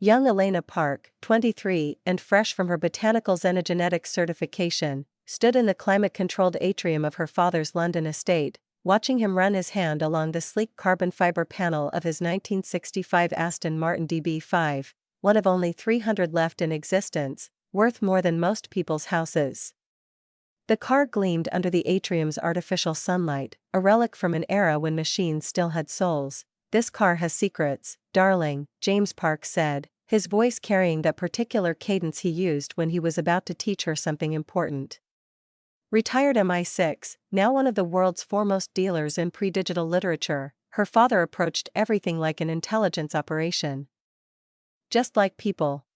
Young Elena Park, 23, and fresh from her botanical xenogenetics certification, stood in the climate-controlled atrium of her father's London estate, watching him run his hand along the sleek carbon fiber panel of his 1965 Aston Martin DB5, one of only 300 left in existence, worth more than most people's houses. The car gleamed under the atrium's artificial sunlight, a relic from an era when machines still had souls. "This car has secrets, darling," James Park said, his voice carrying that particular cadence he used when he was about to teach her something important. Retired MI6, now one of the world's foremost dealers in pre-digital literature, her father approached everything like an intelligence operation. Just like people.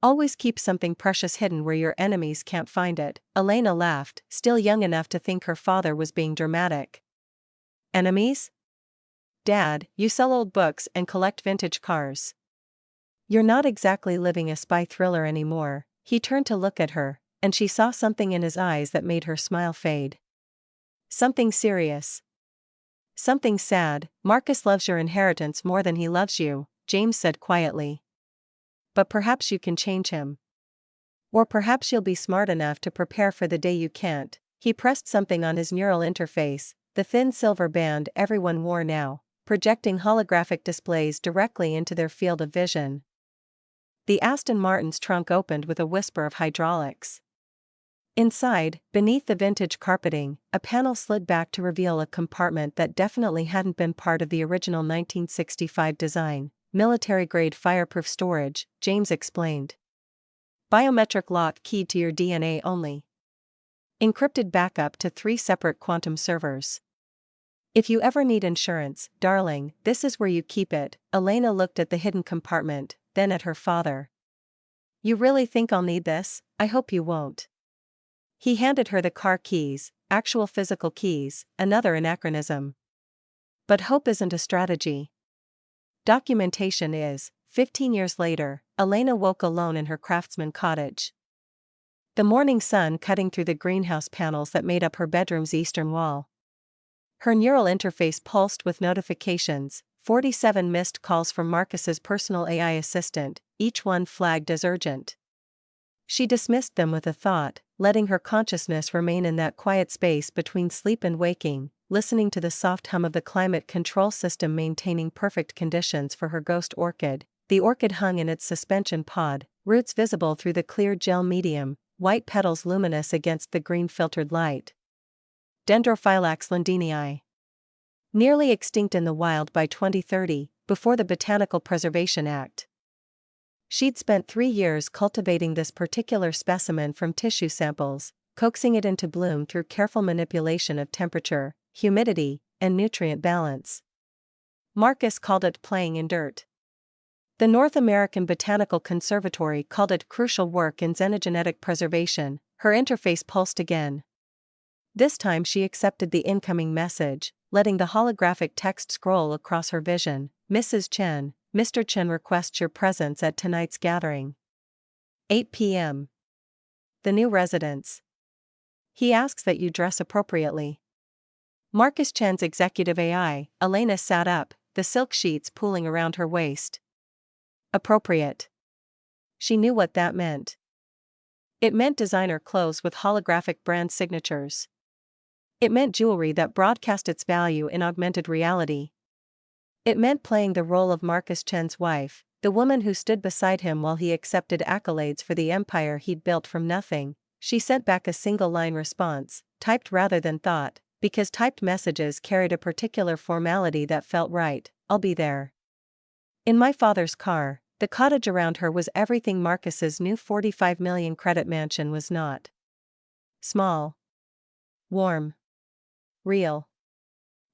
Always keep something precious hidden where your enemies can't find it, Elena laughed, still young enough to think her father was being dramatic. Enemies? Dad, you sell old books and collect vintage cars. You're not exactly living a spy thriller anymore. He turned to look at her, and she saw something in his eyes that made her smile fade. Something serious. Something sad. Marcus loves your inheritance more than he loves you, James said quietly. But perhaps you can change him. Or perhaps you'll be smart enough to prepare for the day you can't. He pressed something on his neural interface, the thin silver band everyone wore now, projecting holographic displays directly into their field of vision. The Aston Martin's trunk opened with a whisper of hydraulics. Inside, beneath the vintage carpeting, a panel slid back to reveal a compartment that definitely hadn't been part of the original 1965 design. Military-grade fireproof storage, James explained. Biometric lock keyed to your DNA only. Encrypted backup to 3 separate quantum servers. If you ever need insurance, darling, this is where you keep it. Elena looked at the hidden compartment, then at her father. You really think I'll need this? I hope you won't. He handed her the car keys, actual physical keys, another anachronism. But hope isn't a strategy. Documentation is. 15 years later, Elena woke alone in her craftsman cottage. The morning sun cutting through the greenhouse panels that made up her bedroom's eastern wall. Her neural interface pulsed with notifications, 47 missed calls from Marcus's personal AI assistant, each one flagged as urgent. She dismissed them with a thought, letting her consciousness remain in that quiet space between sleep and waking, listening to the soft hum of the climate control system maintaining perfect conditions for her ghost orchid. The orchid hung in its suspension pod, roots visible through the clear gel medium, white petals luminous against the green filtered light. Dendrophylax londinii. Nearly extinct in the wild by 2030, before the Botanical Preservation Act. She'd spent 3 years cultivating this particular specimen from tissue samples, coaxing it into bloom through careful manipulation of temperature, humidity, and nutrient balance. Marcus called it playing in dirt. The North American Botanical Conservatory called it crucial work in xenogenetic preservation. Her interface pulsed again. This time she accepted the incoming message, letting the holographic text scroll across her vision. Mrs. Chen, Mr. Chen requests your presence at tonight's gathering. 8 p.m. The new residence. He asks that you dress appropriately. Marcus Chen's executive AI, Elena sat up, the silk sheets pooling around her waist. Appropriate. She knew what that meant. It meant designer clothes with holographic brand signatures. It meant jewelry that broadcast its value in augmented reality. It meant playing the role of Marcus Chen's wife, the woman who stood beside him while he accepted accolades for the empire he'd built from nothing. She sent back a single-line response, typed rather than thought, because typed messages carried a particular formality that felt right. I'll be there. In my father's car. The cottage around her was everything Marcus's new 45 million credit mansion was not. Small. Warm. Real.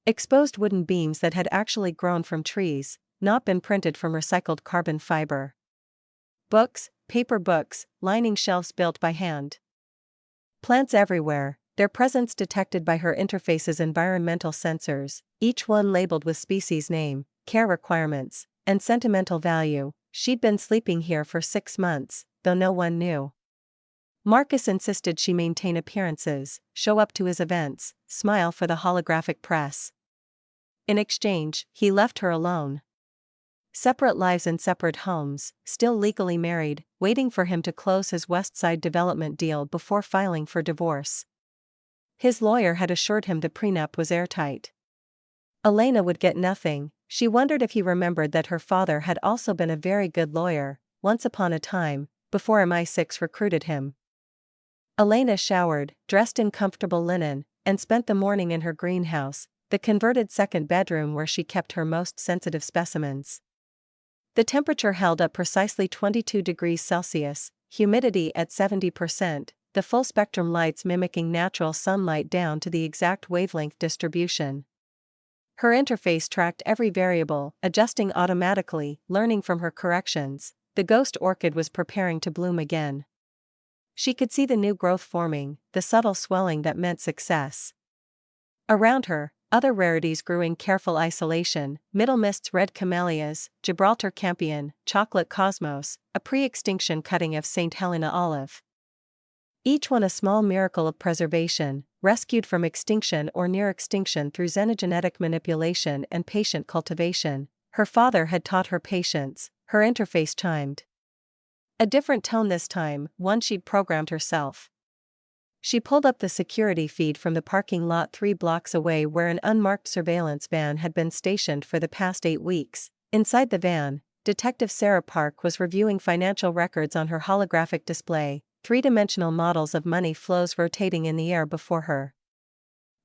Exposed wooden beams that had actually grown from trees, not been printed from recycled carbon fiber. Books, paper books, lining shelves built by hand. Plants everywhere, their presence detected by her interface's environmental sensors, each one labeled with species name, care requirements, and sentimental value. She'd been sleeping here for 6 months, though no one knew. Marcus insisted she maintain appearances, show up to his events, smile for the holographic press. In exchange, he left her alone. Separate lives in separate homes, still legally married, waiting for him to close his West Side development deal before filing for divorce. His lawyer had assured him the prenup was airtight. Elena would get nothing. She wondered if he remembered that her father had also been a very good lawyer, once upon a time, before MI6 recruited him. Elena showered, dressed in comfortable linen, and spent the morning in her greenhouse, the converted second bedroom where she kept her most sensitive specimens. The temperature held up precisely 22 degrees Celsius, humidity at 70%, the full-spectrum lights mimicking natural sunlight down to the exact wavelength distribution. Her interface tracked every variable, adjusting automatically, learning from her corrections. The ghost orchid was preparing to bloom again. She could see the new growth forming, the subtle swelling that meant success. Around her, other rarities grew in careful isolation: Middle Mist's red camellias, Gibraltar campion, chocolate cosmos, a pre-extinction cutting of St. Helena olive. Each one a small miracle of preservation, rescued from extinction or near extinction through xenogenetic manipulation and patient cultivation. Her father had taught her patience. Her interface chimed. A different tone this time, one she'd programmed herself. She pulled up the security feed from the parking lot 3 blocks away where an unmarked surveillance van had been stationed for the past 8 weeks. Inside the van, Detective Sarah Park was reviewing financial records on her holographic display, 3-dimensional models of money flows rotating in the air before her.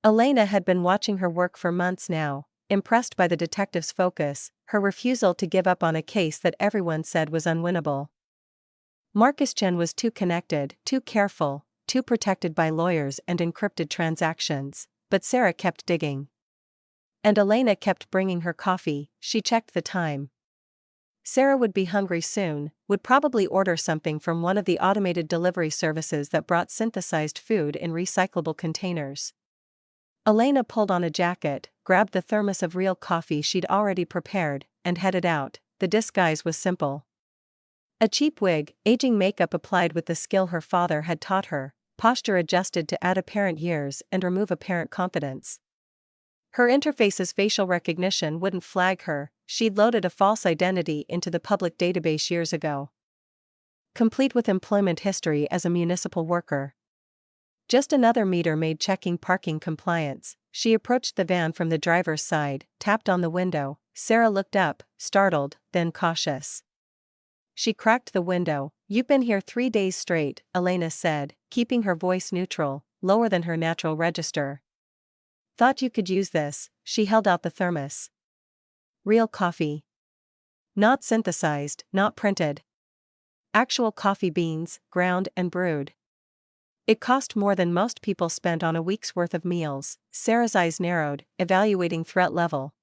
Elena had been watching her work for months now, impressed by the detective's focus, her refusal to give up on a case that everyone said was unwinnable. Marcus Chen was too connected, too careful, too protected by lawyers and encrypted transactions, but Sarah kept digging. And Elena kept bringing her coffee. She checked the time. Sarah would be hungry soon, would probably order something from one of the automated delivery services that brought synthesized food in recyclable containers. Elena pulled on a jacket, grabbed the thermos of real coffee she'd already prepared, and headed out. The disguise was simple. A cheap wig, aging makeup applied with the skill her father had taught her, posture adjusted to add apparent years and remove apparent confidence. Her interface's facial recognition wouldn't flag her. She'd loaded a false identity into the public database years ago. Complete with employment history as a municipal worker. Just another meter maid checking parking compliance. She approached the van from the driver's side, tapped on the window. Sarah looked up, startled, then cautious. She cracked the window. "You've been here 3 days straight," Elena said, keeping her voice neutral, lower than her natural register. "Thought you could use this." She held out the thermos. Real coffee. Not synthesized, not printed. Actual coffee beans, ground and brewed. It cost more than most people spent on a week's worth of meals. Sarah's eyes narrowed, evaluating threat level.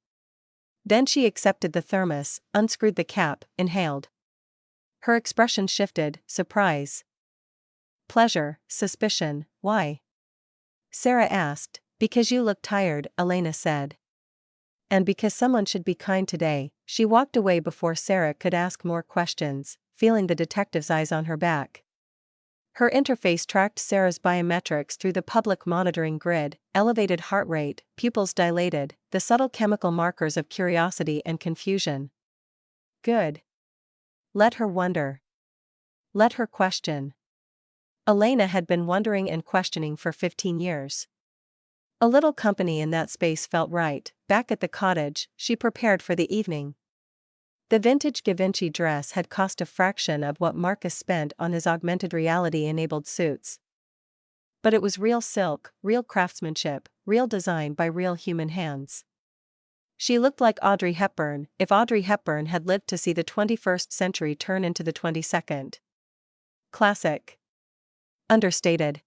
Then she accepted the thermos, unscrewed the cap, inhaled. Her expression shifted: surprise, pleasure, suspicion. "Why?" Sarah asked. "Because you look tired," Elena said. "And because someone should be kind today." She walked away before Sarah could ask more questions, feeling the detective's eyes on her back. Her interface tracked Sarah's biometrics through the public monitoring grid: elevated heart rate, pupils dilated, the subtle chemical markers of curiosity and confusion. Good. Let her wonder. Let her question. Elena had been wondering and questioning for 15 years. A little company in that space felt right. Back at the cottage, she prepared for the evening. The vintage Givenchy dress had cost a fraction of what Marcus spent on his augmented reality-enabled suits. But it was real silk, real craftsmanship, real design by real human hands. She looked like Audrey Hepburn, if Audrey Hepburn had lived to see the 21st century turn into the 22nd. Classic. Understated.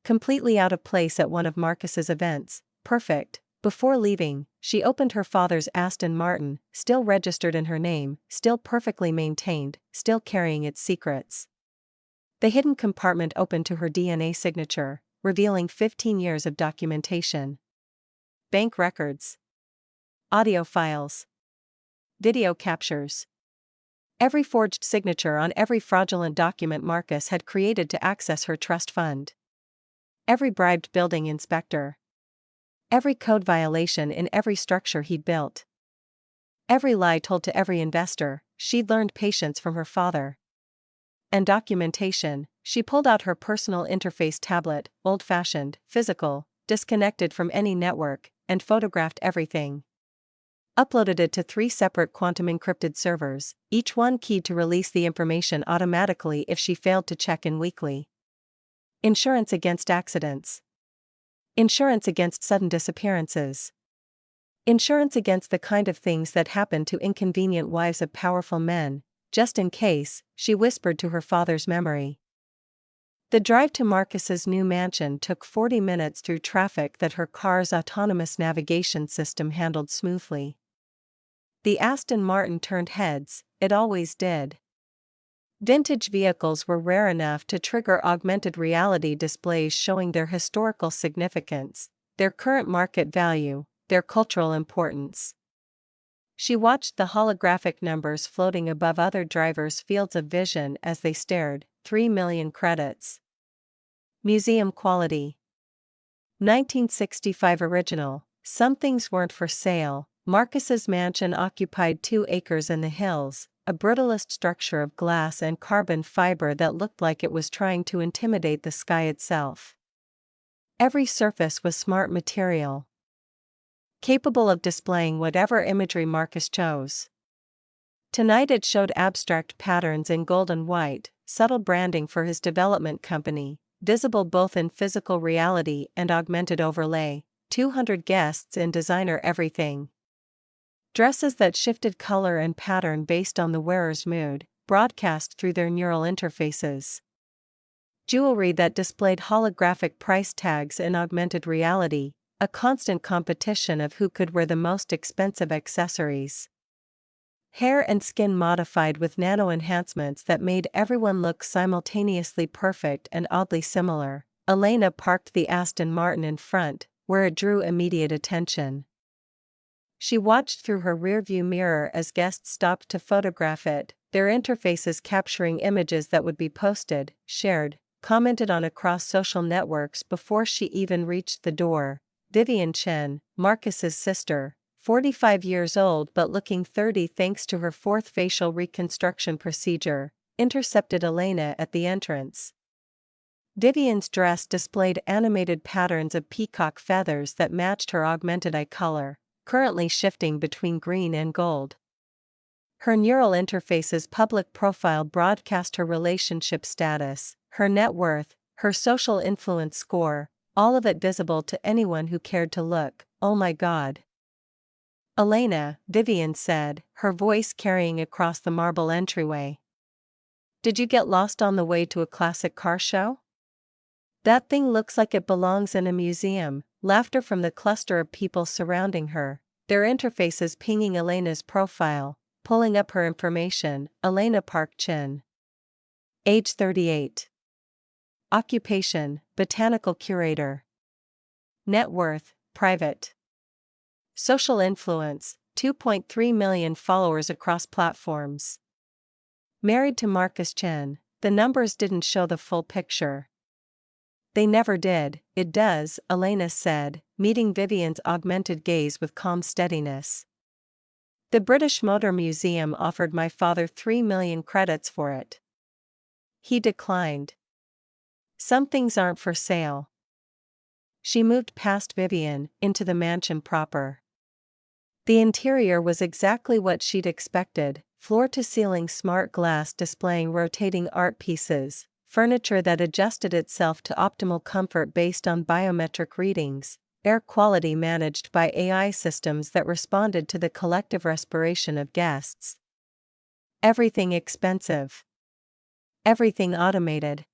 Completely out of place at one of Marcus's events. Perfect. Before leaving, she opened her father's Aston Martin, still registered in her name, still perfectly maintained, still carrying its secrets. The hidden compartment opened to her DNA signature, revealing 15 years of documentation. Bank records. Audio files. Video captures. Every forged signature on every fraudulent document Marcus had created to access her trust fund. Every bribed building inspector. Every code violation in every structure he'd built. Every lie told to every investor, she'd learned patience from her father. And documentation, she pulled out her personal interface tablet, old-fashioned, physical, disconnected from any network, and photographed everything. Uploaded it to 3 separate quantum-encrypted servers, each one keyed to release the information automatically if she failed to check in weekly. Insurance against accidents. Insurance against sudden disappearances. Insurance against the kind of things that happen to inconvenient wives of powerful men, just in case, she whispered to her father's memory. The drive to Marcus's new mansion took 40 minutes through traffic that her car's autonomous navigation system handled smoothly. The Aston Martin turned heads, it always did. Vintage vehicles were rare enough to trigger augmented reality displays showing their historical significance, their current market value, their cultural importance. She watched the holographic numbers floating above other drivers' fields of vision as they stared. 3 million credits. Museum quality. 1965 original. Some things weren't for sale. Marcus's mansion occupied 2 acres in the hills, a brutalist structure of glass and carbon fiber that looked like it was trying to intimidate the sky itself. Every surface was smart material, capable of displaying whatever imagery Marcus chose. Tonight it showed abstract patterns in gold and white, subtle branding for his development company, visible both in physical reality and augmented overlay, 200 guests in designer everything. Dresses that shifted color and pattern based on the wearer's mood, broadcast through their neural interfaces. Jewelry that displayed holographic price tags in augmented reality, a constant competition of who could wear the most expensive accessories. Hair and skin modified with nano enhancements that made everyone look simultaneously perfect and oddly similar. Elena parked the Aston Martin in front, where it drew immediate attention. She watched through her rearview mirror as guests stopped to photograph it, their interfaces capturing images that would be posted, shared, commented on across social networks before she even reached the door. Vivian Chen, Marcus's sister, 45 years old but looking 30 thanks to her 4th facial reconstruction procedure, intercepted Elena at the entrance. Vivian's dress displayed animated patterns of peacock feathers that matched her augmented eye color, currently shifting between green and gold. Her neural interface's public profile broadcast her relationship status, her net worth, her social influence score, all of it visible to anyone who cared to look. Oh my God. Elena, Vivian said, her voice carrying across the marble entryway. Did you get lost on the way to a classic car show? That thing looks like it belongs in a museum. Laughter from the cluster of people surrounding her, their interfaces pinging Elena's profile, pulling up her information. Elena Park Chin. Age 38. Occupation, botanical curator. Net worth, private. Social influence, 2.3 million followers across platforms. Married to Marcus Chen, the numbers didn't show the full picture. They never did. It does, Elena said, meeting Vivian's augmented gaze with calm steadiness. The British Motor Museum offered my father 3 million credits for it. He declined. Some things aren't for sale. She moved past Vivian, into the mansion proper. The interior was exactly what she'd expected, floor-to-ceiling smart glass displaying rotating art pieces, furniture that adjusted itself to optimal comfort based on biometric readings, air quality managed by AI systems that responded to the collective respiration of guests. Everything expensive. Everything automated.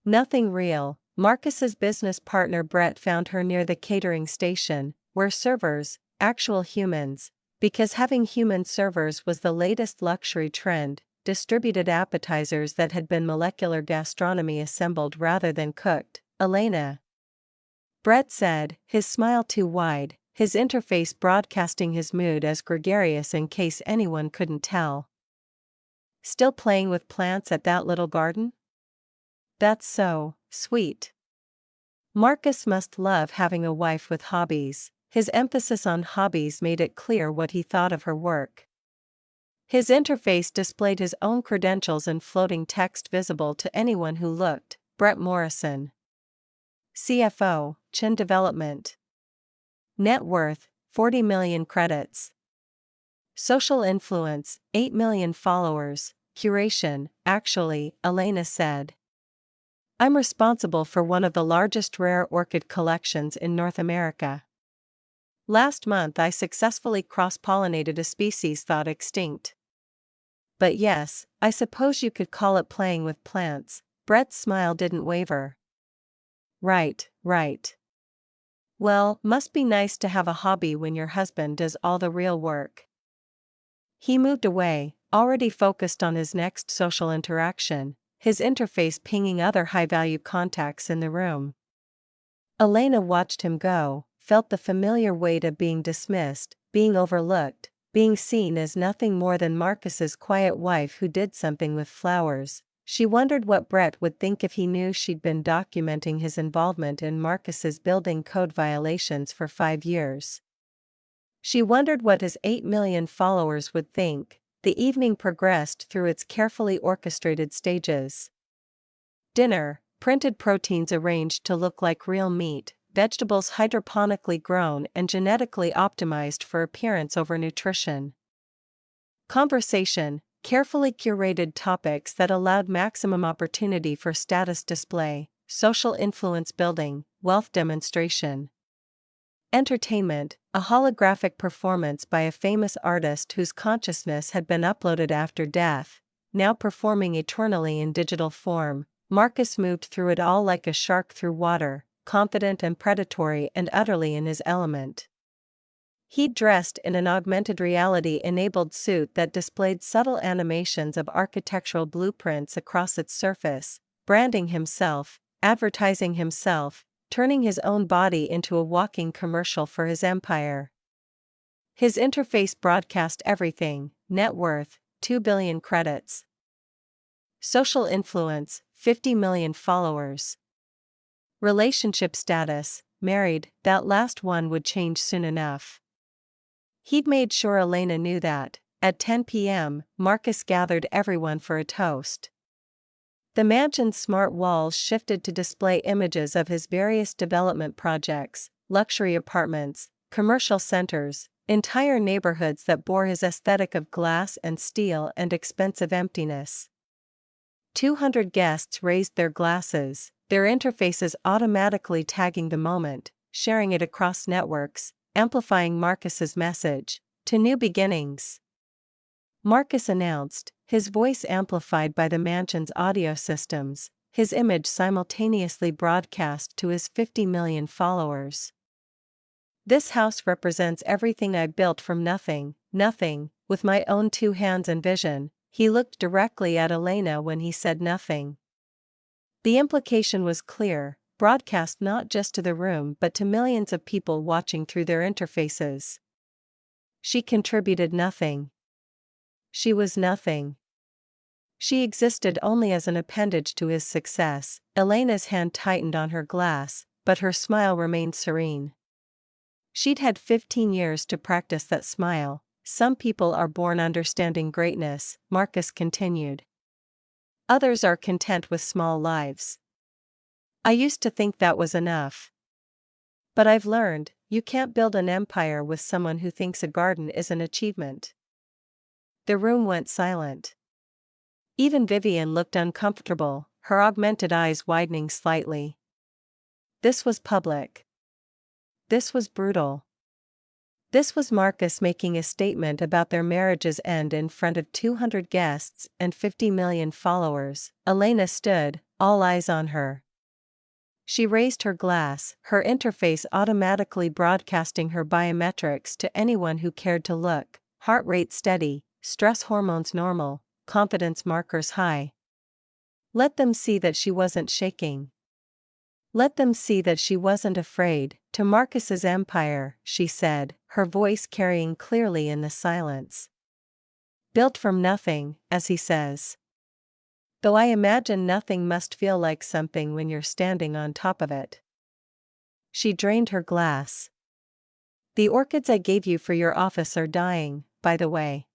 Nothing real. Marcus's business partner Brett found her near the catering station, where servers, actual humans, because having human servers was the latest luxury trend, distributed appetizers that had been molecular gastronomy assembled rather than cooked. Elena. Brett said, his smile too wide, his interface broadcasting his mood as gregarious in case anyone couldn't tell. Still playing with plants at that little garden? That's so sweet. Marcus must love having a wife with hobbies. His emphasis on hobbies made it clear what he thought of her work. His interface displayed his own credentials in floating text visible to anyone who looked. Brett Morrison. CFO, Chin Development. Net worth, 40 million credits. Social influence, 8 million followers. Curation, actually, Elena said. I'm responsible for one of the largest rare orchid collections in North America. Last month I successfully cross-pollinated a species thought extinct. But yes, I suppose you could call it playing with plants. Brett's smile didn't waver. Right. Well, must be nice to have a hobby when your husband does all the real work. He moved away, already focused on his next social interaction, his interface pinging other high-value contacts in the room. Elena watched him go, felt the familiar weight of being dismissed, being overlooked, being seen as nothing more than Marcus's quiet wife who did something with flowers. She wondered what Brett would think if he knew she'd been documenting his involvement in Marcus's building code violations for 5 years. She wondered what his 8 million followers would think. The evening progressed through its carefully orchestrated stages. Dinner, printed proteins arranged to look like real meat, vegetables hydroponically grown and genetically optimized for appearance over nutrition. Conversation, carefully curated topics that allowed maximum opportunity for status display, social influence building, wealth demonstration. Entertainment, a holographic performance by a famous artist whose consciousness had been uploaded after death, now performing eternally in digital form. Marcus moved through it all like a shark through water, confident and predatory and utterly in his element. He'd dressed in an augmented reality-enabled suit that displayed subtle animations of architectural blueprints across its surface, branding himself, advertising himself, turning his own body into a walking commercial for his empire. His interface broadcast everything: net worth, 2 billion credits. Social influence, 50 million followers. Relationship status, married, that last one would change soon enough. He'd made sure Elena knew that. At 10 p.m., Marcus gathered everyone for a toast. The mansion's smart walls shifted to display images of his various development projects, luxury apartments, commercial centers, entire neighborhoods that bore his aesthetic of glass and steel and expensive emptiness. 200 guests raised their glasses, their interfaces automatically tagging the moment, sharing it across networks, amplifying Marcus's message, to new beginnings. Marcus announced, his voice amplified by the mansion's audio systems, his image simultaneously broadcast to his 50 million followers. This house represents everything I built from nothing, with my own 2 hands and vision. He looked directly at Elena when he said nothing. The implication was clear, broadcast not just to the room but to millions of people watching through their interfaces. She contributed nothing. She was nothing. She existed only as an appendage to his success. Elena's hand tightened on her glass, but her smile remained serene. She'd had 15 years to practice that smile. Some people are born understanding greatness, Marcus continued. Others are content with small lives. I used to think that was enough. But I've learned, you can't build an empire with someone who thinks a garden is an achievement. The room went silent. Even Vivian looked uncomfortable, her augmented eyes widening slightly. This was public. This was brutal. This was Marcus making a statement about their marriage's end in front of 200 guests and 50 million followers. Elena stood, all eyes on her. She raised her glass, her interface automatically broadcasting her biometrics to anyone who cared to look: heart rate steady, stress hormones normal, confidence markers high. Let them see that she wasn't shaking. Let them see that she wasn't afraid. To Marcus's empire, she said, her voice carrying clearly in the silence. Built from nothing, as he says. Though I imagine nothing must feel like something when you're standing on top of it. She drained her glass. The orchids I gave you for your office are dying, by the way.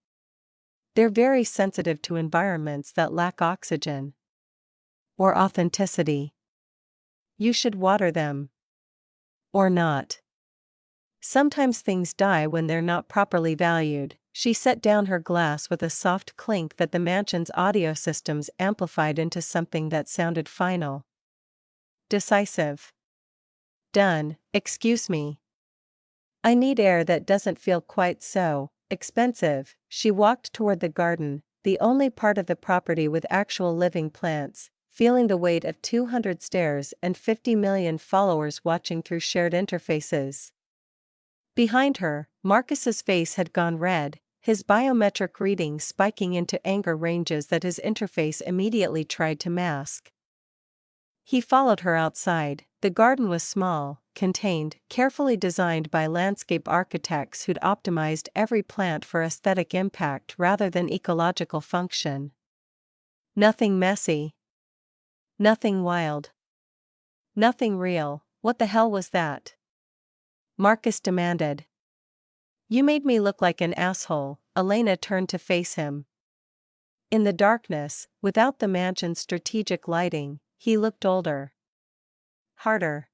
They're very sensitive to environments that lack oxygen or authenticity. You should water them. Or not. Sometimes things die when they're not properly valued. She set down her glass with a soft clink that the mansion's audio systems amplified into something that sounded final. Decisive. Done. Excuse me. I need air that doesn't feel quite so expensive. She walked toward the garden, the only part of the property with actual living plants, feeling the weight of 200 stairs and 50 million followers watching through shared interfaces. Behind her, Marcus's face had gone red, his biometric readings spiking into anger ranges that his interface immediately tried to mask. He followed her outside. The garden was small, contained, carefully designed by landscape architects who'd optimized every plant for aesthetic impact rather than ecological function. Nothing messy. Nothing wild. Nothing real. What the hell was that? Marcus demanded. You made me look like an asshole. Elena turned to face him. In the darkness, without the mansion's strategic lighting, he looked older. Harder.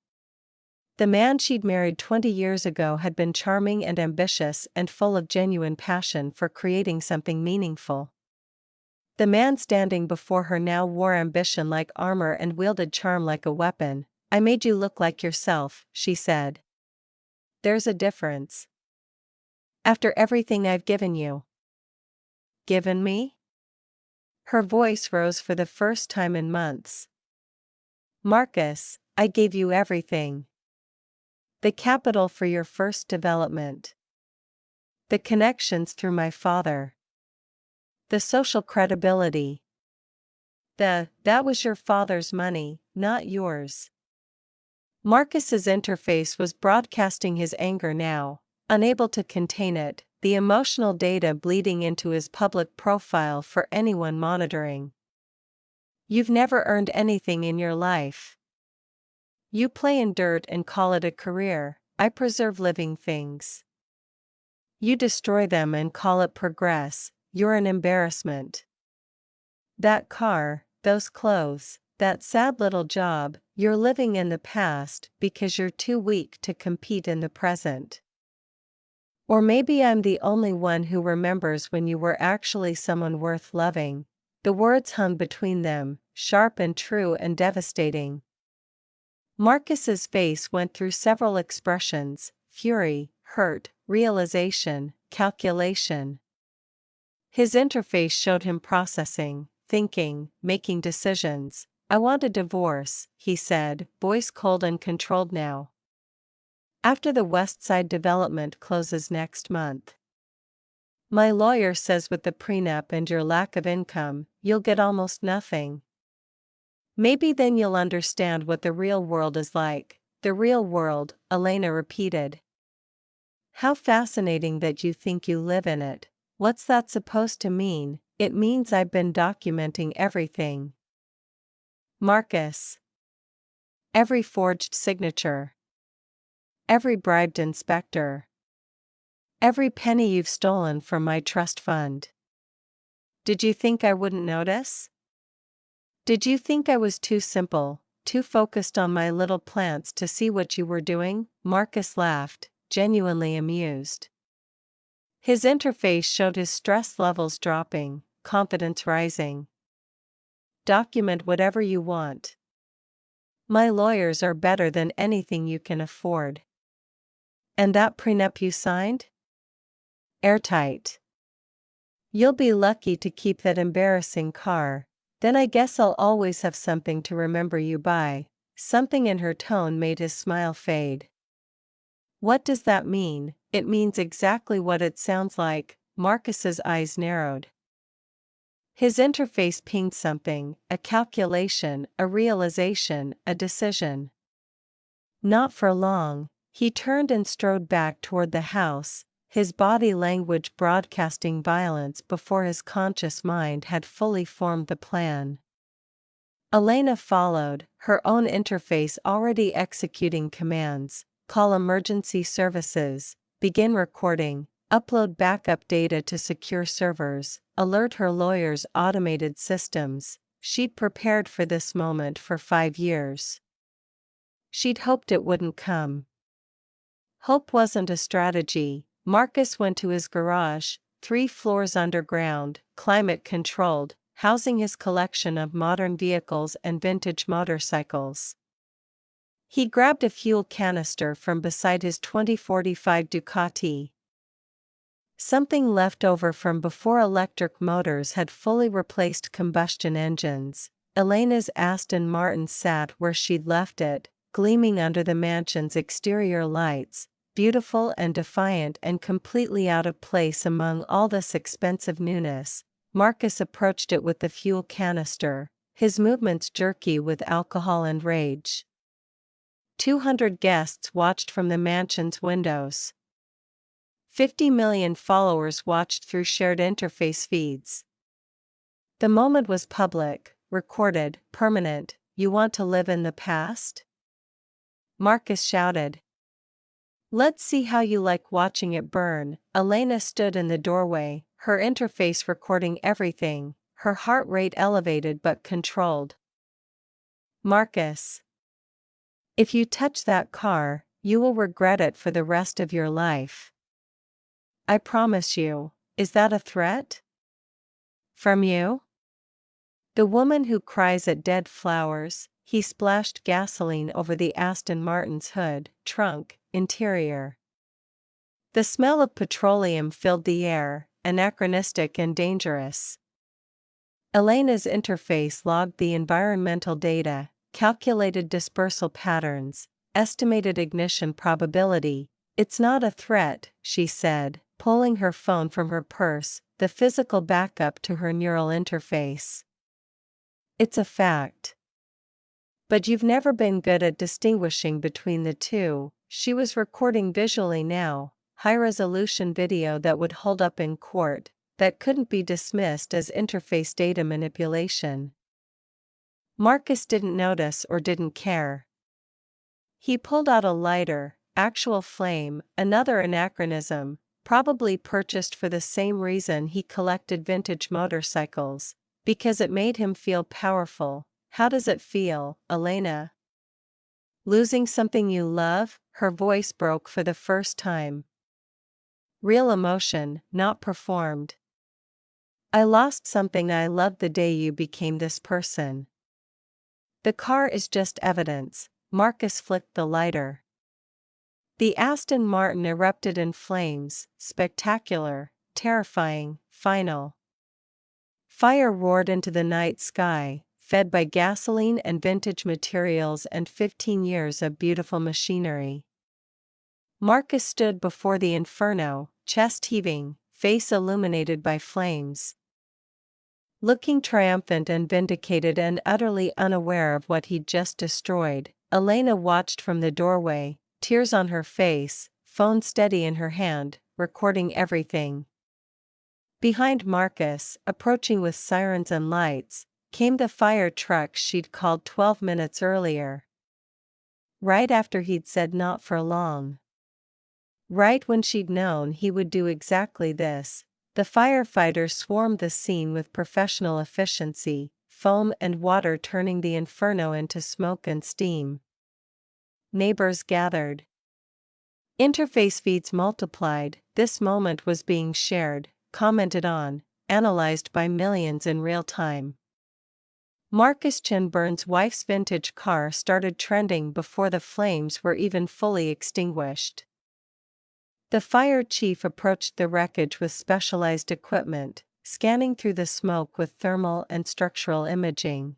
The man she'd married 20 years ago had been charming and ambitious and full of genuine passion for creating something meaningful. The man standing before her now wore ambition like armor and wielded charm like a weapon. I made you look like yourself, she said. There's a difference. After everything I've given you. Given me? Her voice rose for the first time in months. Marcus, I gave you everything. The capital for your first development. The connections through my father. The social credibility. That was your father's money, not yours. Marcus's interface was broadcasting his anger now, unable to contain it, the emotional data bleeding into his public profile for anyone monitoring. You've never earned anything in your life. You play in dirt and call it a career. I preserve living things. You destroy them and call it progress. You're an embarrassment. That car, those clothes, that sad little job, you're living in the past because you're too weak to compete in the present. Or maybe I'm the only one who remembers when you were actually someone worth loving. The words hung between them, sharp and true and devastating. Marcus's face went through several expressions: fury, hurt, realization, calculation. His interface showed him processing, thinking, making decisions. I want a divorce, he said, voice cold and controlled now. After the West Side development closes next month. My lawyer says with the prenup and your lack of income, you'll get almost nothing. Maybe then you'll understand what the real world is like. The real world, Elena repeated. How fascinating that you think you live in it. What's that supposed to mean? It means I've been documenting everything. Marcus. Every forged signature. Every bribed inspector. Every penny you've stolen from my trust fund. Did you think I wouldn't notice? Did you think I was too simple, too focused on my little plants to see what you were doing? Marcus laughed, genuinely amused. His interface showed his stress levels dropping, confidence rising. Document whatever you want. My lawyers are better than anything you can afford. And that prenup you signed? Airtight. You'll be lucky to keep that embarrassing car. Then I guess I'll always have something to remember you by. Something in her tone made his smile fade. What does that mean? It means exactly what it sounds like. Marcus's eyes narrowed. His interface pinged something, a calculation, a realization, a decision. Not for long, he turned and strode back toward the house, his body language broadcasting violence before his conscious mind had fully formed the plan. Elena followed, her own interface already executing commands. Call emergency services, begin recording, upload backup data to secure servers, alert her lawyer's automated systems. She'd prepared for this moment for 5 years. She'd hoped it wouldn't come. Hope wasn't a strategy. Marcus went to his garage, 3 floors underground, climate-controlled, housing his collection of modern vehicles and vintage motorcycles. He grabbed a fuel canister from beside his 2045 Ducati. Something left over from before electric motors had fully replaced combustion engines. Elena's Aston Martin sat where she'd left it, gleaming under the mansion's exterior lights, beautiful and defiant and completely out of place among all this expensive newness. Marcus approached it with the fuel canister, his movements jerky with alcohol and rage. 200 guests watched from the mansion's windows. 50 million followers watched through shared interface feeds. The moment was public, recorded, permanent. You want to live in the past? Marcus shouted. Let's see how you like watching it burn. Elena stood in the doorway, her interface recording everything, her heart rate elevated but controlled. Marcus. If you touch that car, you will regret it for the rest of your life. I promise you. Is that a threat? From you? The woman who cries at dead flowers. He splashed gasoline over the Aston Martin's hood, trunk, interior. The smell of petroleum filled the air, anachronistic and dangerous. Elena's interface logged the environmental data, calculated dispersal patterns, estimated ignition probability. It's not a threat, she said, pulling her phone from her purse, the physical backup to her neural interface. It's a fact. But you've never been good at distinguishing between the two. She was recording visually now, high-resolution video that would hold up in court, that couldn't be dismissed as interface data manipulation. Marcus didn't notice or didn't care. He pulled out a lighter, actual flame, another anachronism, probably purchased for the same reason he collected vintage motorcycles, because it made him feel powerful. How does it feel, Elena? Losing something you love? Her voice broke for the first time. Real emotion, not performed. I lost something I loved the day you became this person. The car is just evidence. Marcus flicked the lighter. The Aston Martin erupted in flames, spectacular, terrifying, final. Fire roared into the night sky, fed by gasoline and vintage materials and 15 years of beautiful machinery. Marcus stood before the inferno, chest heaving, face illuminated by flames. Looking triumphant and vindicated and utterly unaware of what he'd just destroyed, Elena watched from the doorway, tears on her face, phone steady in her hand, recording everything. Behind Marcus, approaching with sirens and lights, came the fire truck she'd called 12 minutes earlier. Right after he'd said not for long. Right when she'd known he would do exactly this, the firefighters swarmed the scene with professional efficiency, foam and water turning the inferno into smoke and steam. Neighbors gathered. Interface feeds multiplied. This moment was being shared, commented on, analyzed by millions in real time. Marcus Chinburn's wife's vintage car started trending before the flames were even fully extinguished. The fire chief approached the wreckage with specialized equipment, scanning through the smoke with thermal and structural imaging.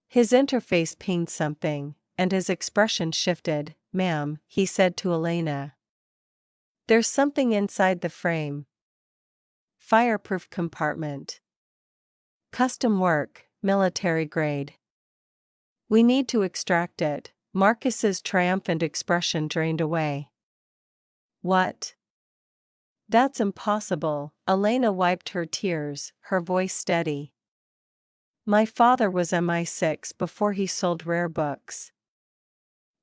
His interface pinged something, and his expression shifted. Ma'am, he said to Elena. There's something inside the frame. Fireproof compartment. Custom work, military grade. We need to extract it. Marcus's triumphant expression drained away. What? That's impossible. Elena wiped her tears, her voice steady. My father was MI6 before he sold rare books.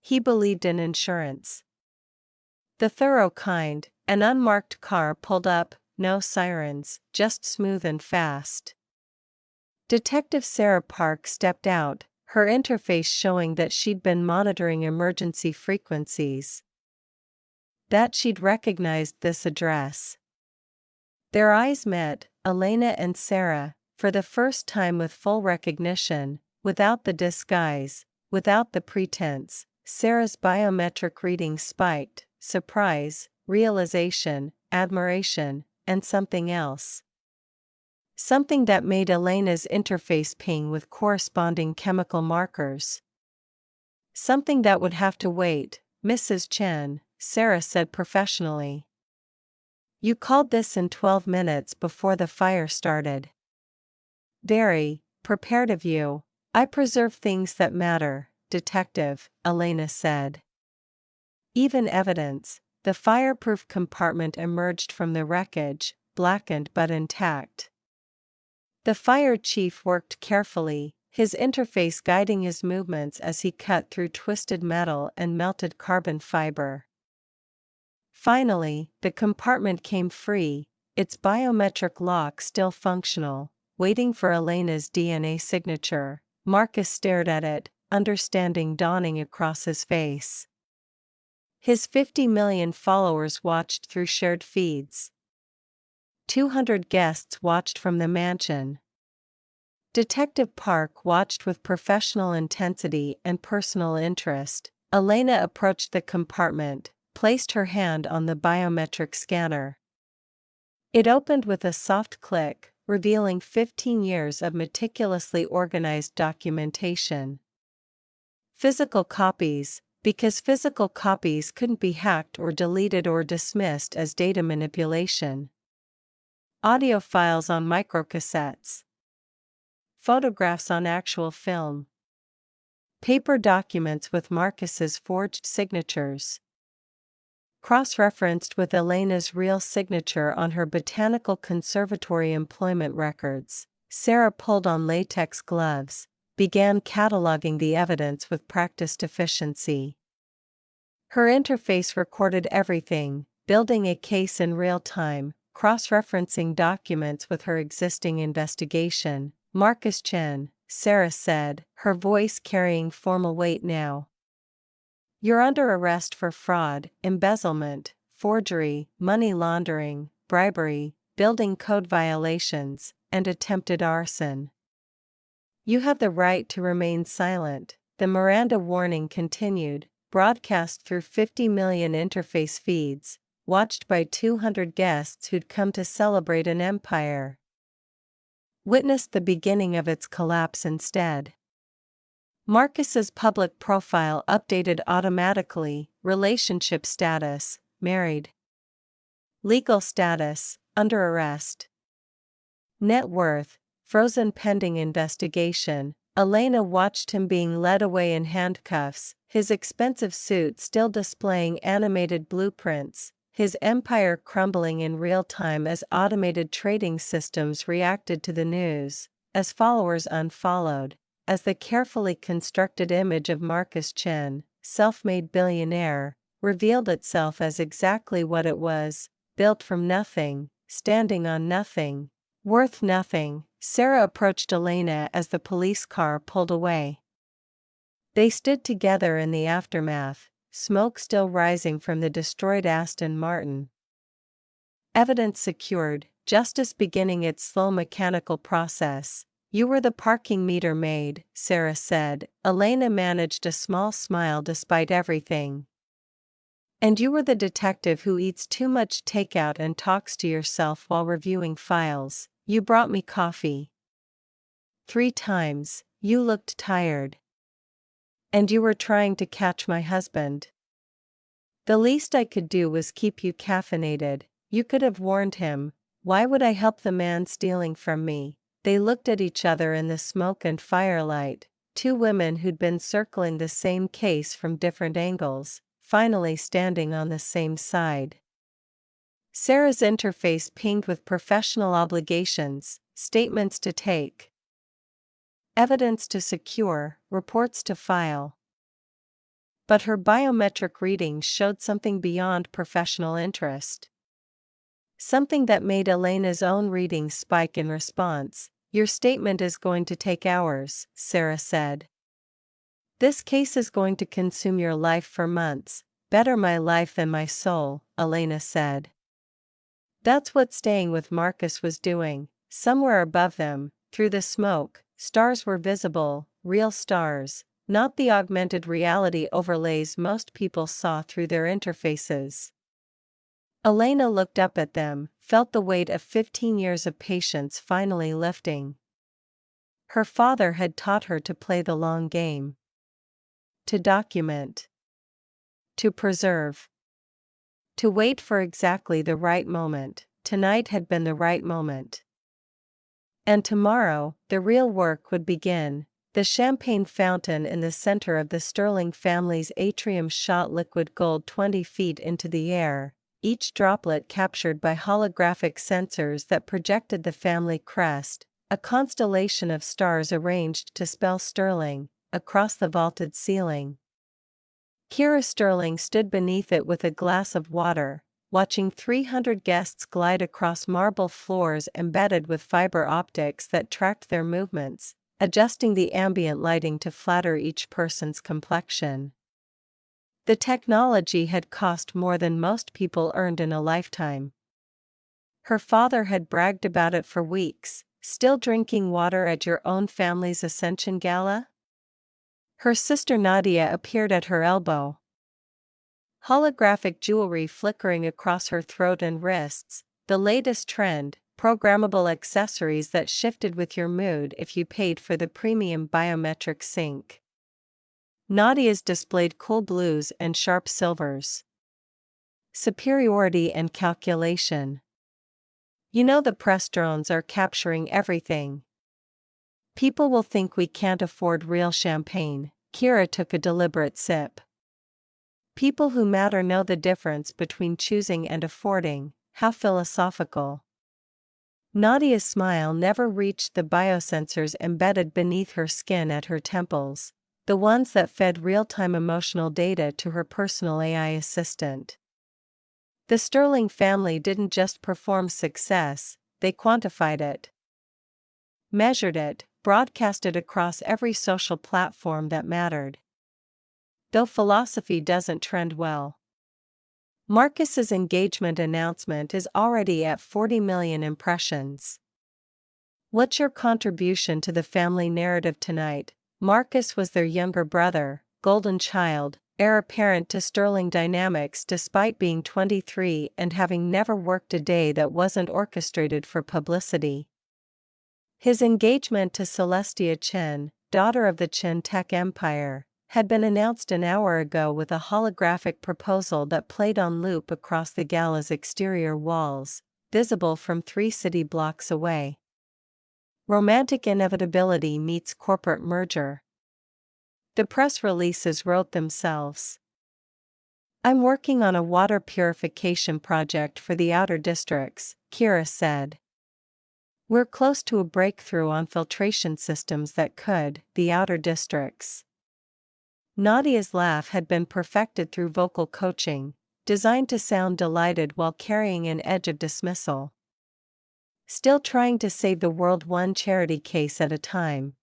He believed in insurance. The thorough kind. An unmarked car pulled up, no sirens, just smooth and fast. Detective Sarah Park stepped out, her interface showing that she'd been monitoring emergency frequencies. That she'd recognized this address. Their eyes met, Elena and Sarah, for the first time with full recognition, without the disguise, without the pretense. Sarah's biometric reading spiked, surprise, realization, admiration, and something else. Something that made Elena's interface ping with corresponding chemical markers. Something that would have to wait, Mrs. Chen, Sarah said professionally. You called this in 12 minutes before the fire started. Very prepared of you. I preserve things that matter, Detective, Elena said. Even evidence. The fireproof compartment emerged from the wreckage, blackened but intact. The fire chief worked carefully, his interface guiding his movements as he cut through twisted metal and melted carbon fiber. Finally, the compartment came free, its biometric lock still functional, waiting for Elena's DNA signature. Marcus stared at it, understanding dawning across his face. His 50 million followers watched through shared feeds. 200 guests watched from the mansion. Detective Park watched with professional intensity and personal interest. Elena approached the compartment, placed her hand on the biometric scanner. It opened with a soft click, revealing 15 years of meticulously organized documentation. Physical copies, because physical copies couldn't be hacked or deleted or dismissed as data manipulation. Audio files on microcassettes. Photographs on actual film. Paper documents with Marcus's forged signatures. Cross-referenced with Elena's real signature on her Botanical Conservatory employment records. Sarah pulled on latex gloves, began cataloging the evidence with practiced efficiency. Her interface recorded everything, building a case in real time, cross-referencing documents with her existing investigation. Marcus Chen, Sarah said, her voice carrying formal weight now. You're under arrest for fraud, embezzlement, forgery, money laundering, bribery, building code violations, and attempted arson. You have the right to remain silent, the Miranda warning continued, broadcast through 50 million interface feeds, watched by 200 guests who'd come to celebrate an empire. Witnessed the beginning of its collapse instead. Marcus's public profile updated automatically, relationship status, married. Legal status, under arrest. Net worth, frozen pending investigation. Elena watched him being led away in handcuffs, his expensive suit still displaying animated blueprints, his empire crumbling in real time as automated trading systems reacted to the news, as followers unfollowed, as the carefully constructed image of Marcus Chen, self-made billionaire, revealed itself as exactly what it was, built from nothing, standing on nothing, worth nothing. Sarah approached Elena as the police car pulled away. They stood together in the aftermath, smoke still rising from the destroyed Aston Martin. Evidence secured, justice beginning its slow mechanical process. You were the parking meter maid, Sarah said. Elena managed a small smile despite everything. And you were the detective who eats too much takeout and talks to yourself while reviewing files. You brought me coffee. 3 times, you looked tired. And you were trying to catch my husband. The least I could do was keep you caffeinated. You could have warned him. Why would I help the man stealing from me? They looked at each other in the smoke and firelight, 2 women who'd been circling the same case from different angles, finally standing on the same side. Sarah's interface pinged with professional obligations, statements to take. Evidence to secure, reports to file. But her biometric readings showed something beyond professional interest. Something that made Elena's own readings spike in response. "Your statement is going to take hours," Sarah said. "This case is going to consume your life for months." "Better my life than my soul," Elena said. That's what staying with Marcus was doing. Somewhere above them, through the smoke, stars were visible, real stars, not the augmented reality overlays most people saw through their interfaces. Elena looked up at them, felt the weight of 15 years of patience finally lifting. Her father had taught her to play the long game. To document. To preserve. To wait for exactly the right moment. Tonight had been the right moment. And tomorrow, the real work would begin. The champagne fountain in the center of the Sterling family's atrium shot liquid gold 20 feet into the air, each droplet captured by holographic sensors that projected the family crest, a constellation of stars arranged to spell Sterling, across the vaulted ceiling. Kira Sterling stood beneath it with a glass of water, watching 300 guests glide across marble floors embedded with fiber optics that tracked their movements, adjusting the ambient lighting to flatter each person's complexion. The technology had cost more than most people earned in a lifetime. Her father had bragged about it for weeks. "Still drinking water at your own family's Ascension Gala?" Her sister Nadia appeared at her elbow. Holographic jewelry flickering across her throat and wrists, the latest trend, programmable accessories that shifted with your mood if you paid for the premium biometric sync. Nadia's displayed cool blues and sharp silvers. Superiority and calculation. "You know the press drones are capturing everything. People will think we can't afford real champagne." Kira took a deliberate sip. "People who matter know the difference between choosing and affording." How philosophical. Nadia's smile never reached the biosensors embedded beneath her skin at her temples, the ones that fed real-time emotional data to her personal AI assistant. The Sterling family didn't just perform success, they quantified it. Measured it, broadcast it across every social platform that mattered. Though philosophy doesn't trend well. Marcus's engagement announcement is already at 40 million impressions. "What's your contribution to the family narrative tonight?" Marcus was their younger brother, golden child, heir apparent to Sterling Dynamics despite being 23 and having never worked a day that wasn't orchestrated for publicity. His engagement to Celestia Chen, daughter of the Chen tech empire, had been announced an hour ago with a holographic proposal that played on loop across the gala's exterior walls, visible from 3 city blocks away. Romantic inevitability meets corporate merger. The press releases wrote themselves. "I'm working on a water purification project for the outer districts," Kira said. "We're close to a breakthrough on filtration systems that could, the outer districts." Nadia's laugh had been perfected through vocal coaching, designed to sound delighted while carrying an edge of dismissal. "Still trying to save the world one charity case at a time.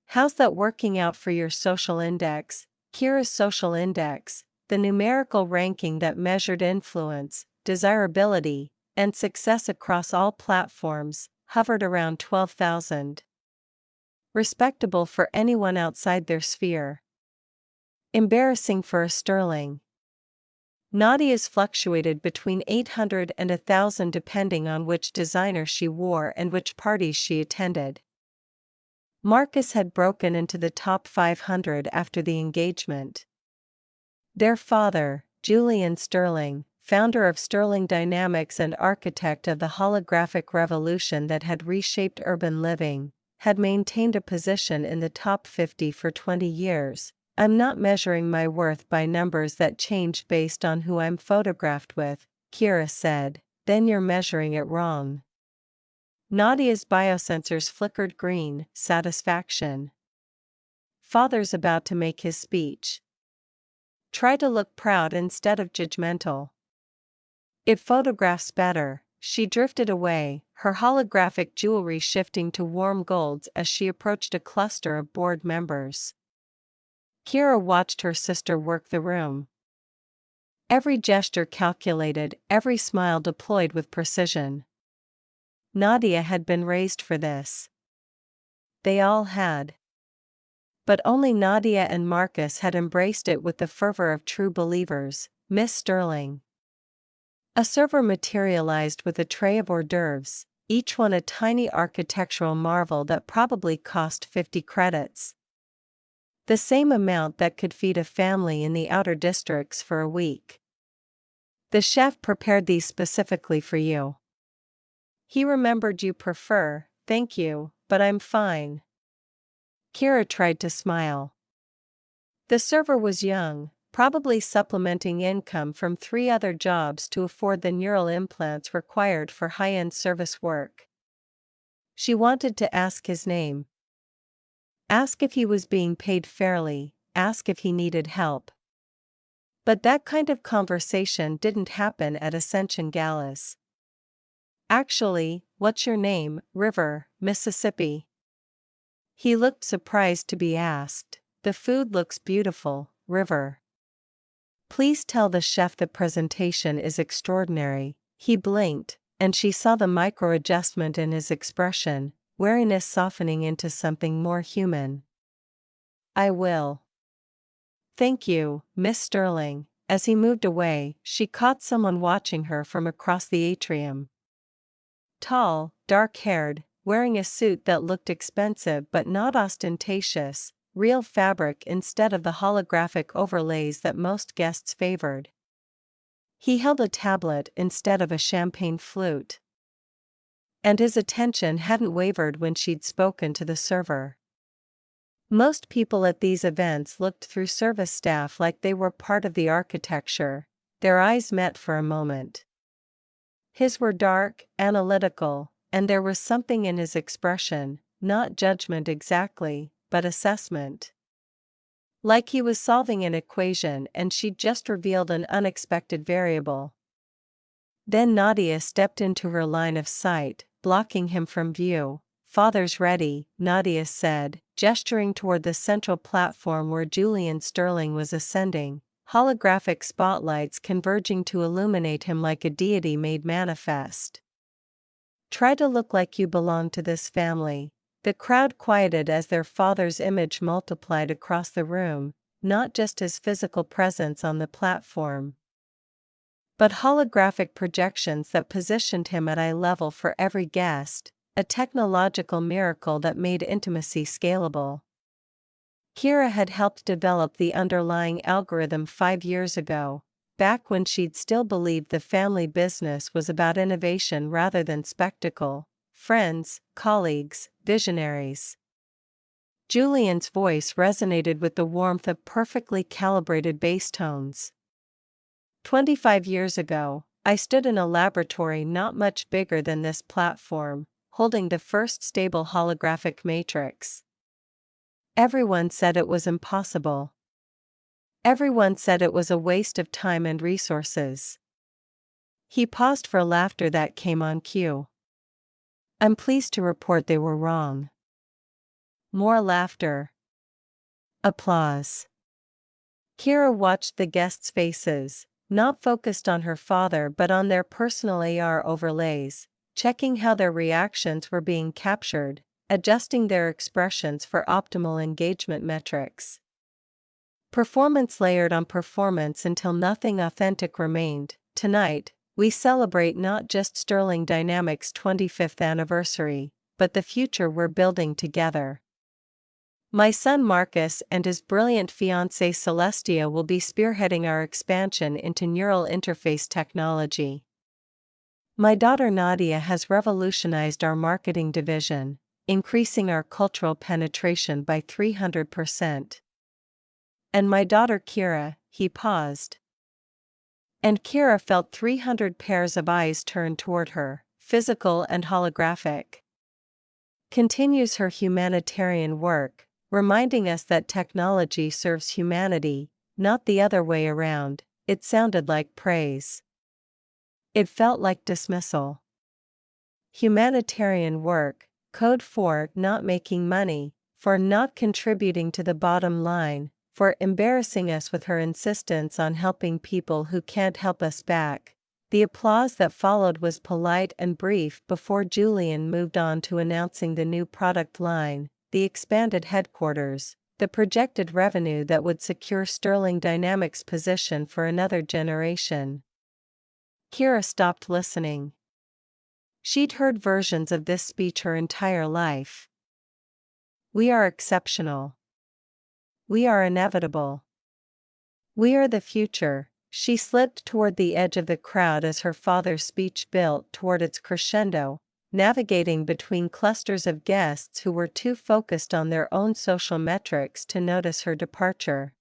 How's that working out for your social index?" Kira's social index, the numerical ranking that measured influence, desirability, and success across all platforms, hovered around 12,000. Respectable for anyone outside their sphere. Embarrassing for a Sterling. Nadia's fluctuated between 800 and 1,000 depending on which designer she wore and which parties she attended. Marcus had broken into the top 500 after the engagement. Their father, Julian Sterling, founder of Sterling Dynamics and architect of the holographic revolution that had reshaped urban living, had maintained a position in the top 50 for 20 years. "I'm not measuring my worth by numbers that change based on who I'm photographed with," Kira said. "Then you're measuring it wrong." Nadia's biosensors flickered green, satisfaction. Father's about to make his speech. Try to look proud instead of judgmental. It photographs better. She drifted away, her holographic jewelry shifting to warm golds as she approached a cluster of board members. Kira watched her sister work the room. Every gesture calculated, every smile deployed with precision. Nadia had been raised for this. They all had. But only Nadia and Marcus had embraced it with the fervor of true believers. Miss Sterling. A server materialized with a tray of hors d'oeuvres, each one a tiny architectural marvel that probably cost 50 credits. The same amount that could feed a family in the outer districts for a week. The chef prepared these specifically for you. He remembered you prefer, thank you, but I'm fine. Kira tried to smile. The server was young, probably supplementing income from 3 other jobs to afford the neural implants required for high-end service work. She wanted to ask his name. Ask if he was being paid fairly, ask if he needed help. But that kind of conversation didn't happen at Ascension galas. Actually, what's your name, River, Mississippi? He looked surprised to be asked. The food looks beautiful, River. Please tell the chef the presentation is extraordinary. He blinked, and she saw the micro-adjustment in his expression, wariness softening into something more human. I will. Thank you, Miss Sterling. As he moved away, she caught someone watching her from across the atrium. Tall, dark-haired, wearing a suit that looked expensive but not ostentatious, real fabric instead of the holographic overlays that most guests favored. He held a tablet instead of a champagne flute. And his attention hadn't wavered when she'd spoken to the server. Most people at these events looked through service staff like they were part of the architecture. Their eyes met for a moment. His were dark, analytical, and there was something in his expression, not judgment exactly, but assessment. Like he was solving an equation and she'd just revealed an unexpected variable. Then Nadia stepped into her line of sight, blocking him from view. Father's ready, Nadia said, gesturing toward the central platform where Julian Sterling was ascending, holographic spotlights converging to illuminate him like a deity made manifest. Try to look like you belong to this family. The crowd quieted as their father's image multiplied across the room, not just his physical presence on the platform, but holographic projections that positioned him at eye level for every guest, a technological miracle that made intimacy scalable. Kira had helped develop the underlying algorithm 5 years ago, back when she'd still believed the family business was about innovation rather than spectacle. Friends, colleagues, visionaries. Julian's voice resonated with the warmth of perfectly calibrated bass tones. 25 years ago, I stood in a laboratory not much bigger than this platform, holding the first stable holographic matrix. Everyone said it was impossible. Everyone said it was a waste of time and resources. He paused for laughter that came on cue. I'm pleased to report they were wrong. More laughter. Applause. Kira watched the guests' faces, not focused on her father but on their personal AR overlays, checking how their reactions were being captured, adjusting their expressions for optimal engagement metrics. Performance layered on performance until nothing authentic remained. Tonight, we celebrate not just Sterling Dynamics' 25th anniversary, but the future we're building together. My son Marcus and his brilliant fiancée Celestia will be spearheading our expansion into neural interface technology. My daughter Nadia has revolutionized our marketing division, increasing our cultural penetration by 300%. And my daughter Kira, he paused. And Kira felt 300 pairs of eyes turn toward her, physical and holographic. Continues her humanitarian work, reminding us that technology serves humanity, not the other way around. It sounded like praise. It felt like dismissal. Humanitarian work, code for not making money, for not contributing to the bottom line, for embarrassing us with her insistence on helping people who can't help us back. The applause that followed was polite and brief before Julian moved on to announcing the new product line, the expanded headquarters, the projected revenue that would secure Sterling Dynamics' position for another generation. Kira stopped listening. She'd heard versions of this speech her entire life. We are exceptional. We are inevitable. We are the future. She slipped toward the edge of the crowd as her father's speech built toward its crescendo, navigating between clusters of guests who were too focused on their own social metrics to notice her departure.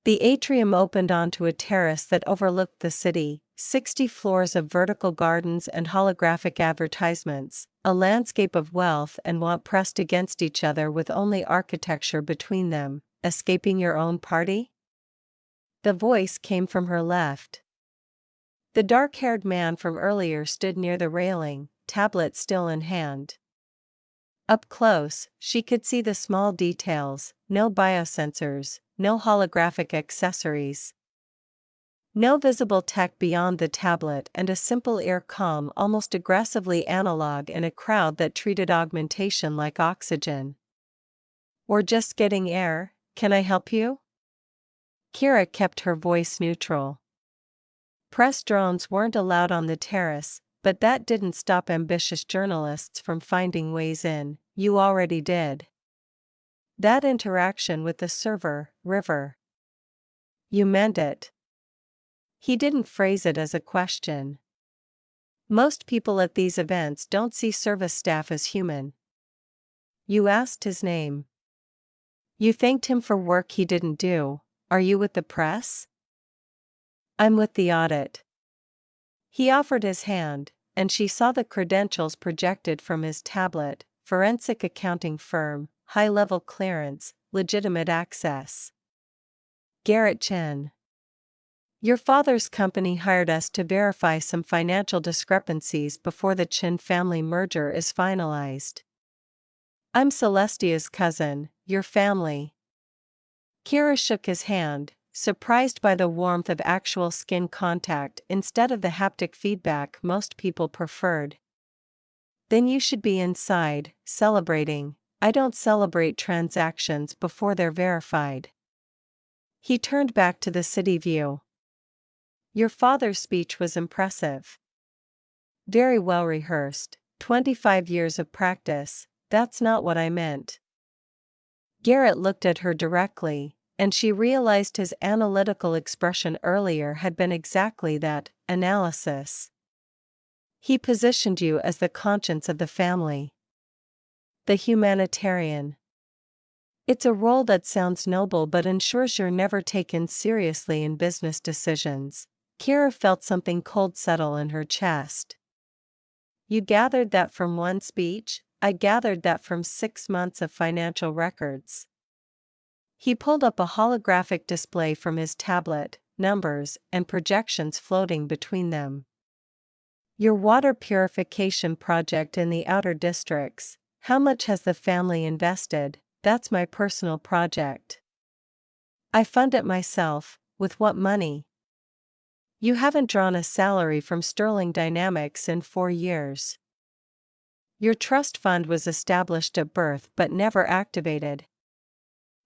The atrium opened onto a terrace that overlooked the city, 60 floors of vertical gardens and holographic advertisements, a landscape of wealth and want pressed against each other with only architecture between them. Escaping your own party? The voice came from her left. The dark-haired man from earlier stood near the railing, tablet still in hand. Up close, she could see the small details: no biosensors, no holographic accessories. No visible tech beyond the tablet, and a simple ear calm, almost aggressively analog in a crowd that treated augmentation like oxygen. Or just getting air. Can I help you? Kira kept her voice neutral. Press drones weren't allowed on the terrace, but that didn't stop ambitious journalists from finding ways in. You already did. That interaction with the server, River. You meant it. He didn't phrase it as a question. Most people at these events don't see service staff as human. You asked his name. You thanked him for work he didn't do. Are you with the press? I'm with the audit. He offered his hand, and she saw the credentials projected from his tablet: forensic accounting firm, high-level clearance, legitimate access. Garrett Chen. Your father's company hired us to verify some financial discrepancies before the Chen family merger is finalized. I'm Celestia's cousin, your family. Kira shook his hand, surprised by the warmth of actual skin contact instead of the haptic feedback most people preferred. Then you should be inside, celebrating. I don't celebrate transactions before they're verified. He turned back to the city view. Your father's speech was impressive. Very well rehearsed, 25 years of practice. That's not what I meant. Garrett looked at her directly, and she realized his analytical expression earlier had been exactly that: analysis. He positioned you as the conscience of the family. The humanitarian. It's a role that sounds noble but ensures you're never taken seriously in business decisions. Kira felt something cold settle in her chest. You gathered that from one speech? I gathered that from 6 months of financial records. He pulled up a holographic display from his tablet, numbers and projections floating between them. Your water purification project in the outer districts. How much has the family invested? That's my personal project. I fund it myself. With what money? You haven't drawn a salary from Sterling Dynamics in 4 years. Your trust fund was established at birth but never activated.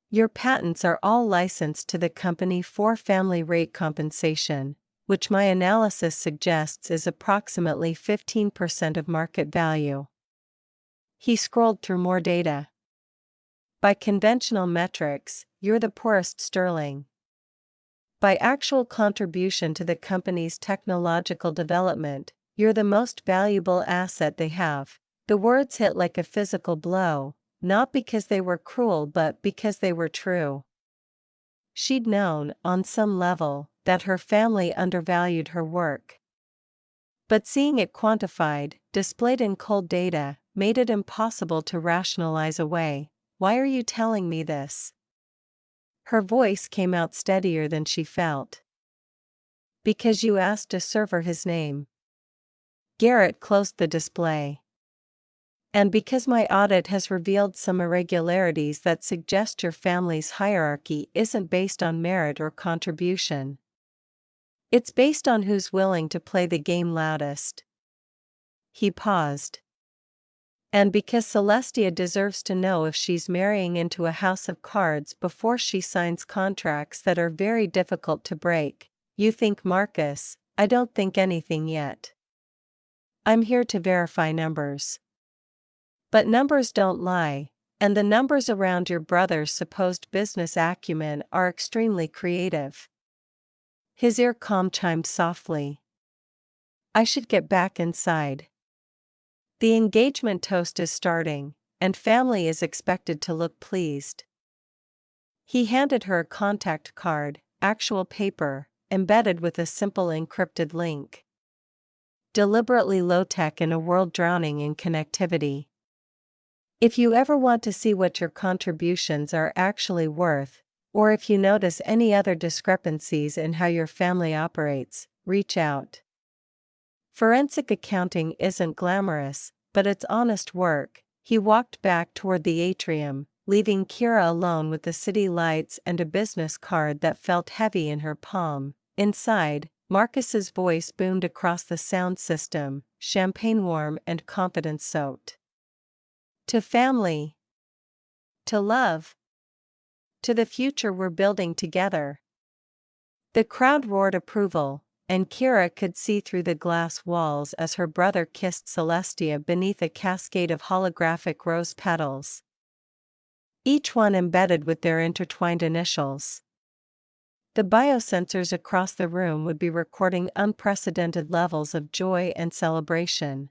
Your patents are all licensed to the company for family rate compensation, which my analysis suggests is approximately 15% of market value. He scrolled through more data. By conventional metrics, you're the poorest Sterling. By actual contribution to the company's technological development, you're the most valuable asset they have. The words hit like a physical blow, not because they were cruel but because they were true. She'd known, on some level, that her family undervalued her work. But seeing it quantified, displayed in cold data, made it impossible to rationalize away. Why are you telling me this? Her voice came out steadier than she felt. Because you asked a server his name. Garrett closed the display. And because my audit has revealed some irregularities that suggest your family's hierarchy isn't based on merit or contribution. It's based on who's willing to play the game loudest. He paused. And because Celestia deserves to know if she's marrying into a house of cards before she signs contracts that are very difficult to break. You think Marcus, I don't think anything yet. I'm here to verify numbers. But numbers don't lie, and the numbers around your brother's supposed business acumen are extremely creative. His ear-com chimed softly. I should get back inside. The engagement toast is starting, and family is expected to look pleased. He handed her a contact card, actual paper, embedded with a simple encrypted link. Deliberately low-tech in a world drowning in connectivity. If you ever want to see what your contributions are actually worth, or if you notice any other discrepancies in how your family operates, reach out. Forensic accounting isn't glamorous, but it's honest work. He walked back toward the atrium, leaving Kira alone with the city lights and a business card that felt heavy in her palm. Inside, Marcus's voice boomed across the sound system, champagne warm and confidence-soaked. To family. To love. To the future we're building together. The crowd roared approval, and Kira could see through the glass walls as her brother kissed Celestia beneath a cascade of holographic rose petals. Each one embedded with their intertwined initials. The biosensors across the room would be recording unprecedented levels of joy and celebration.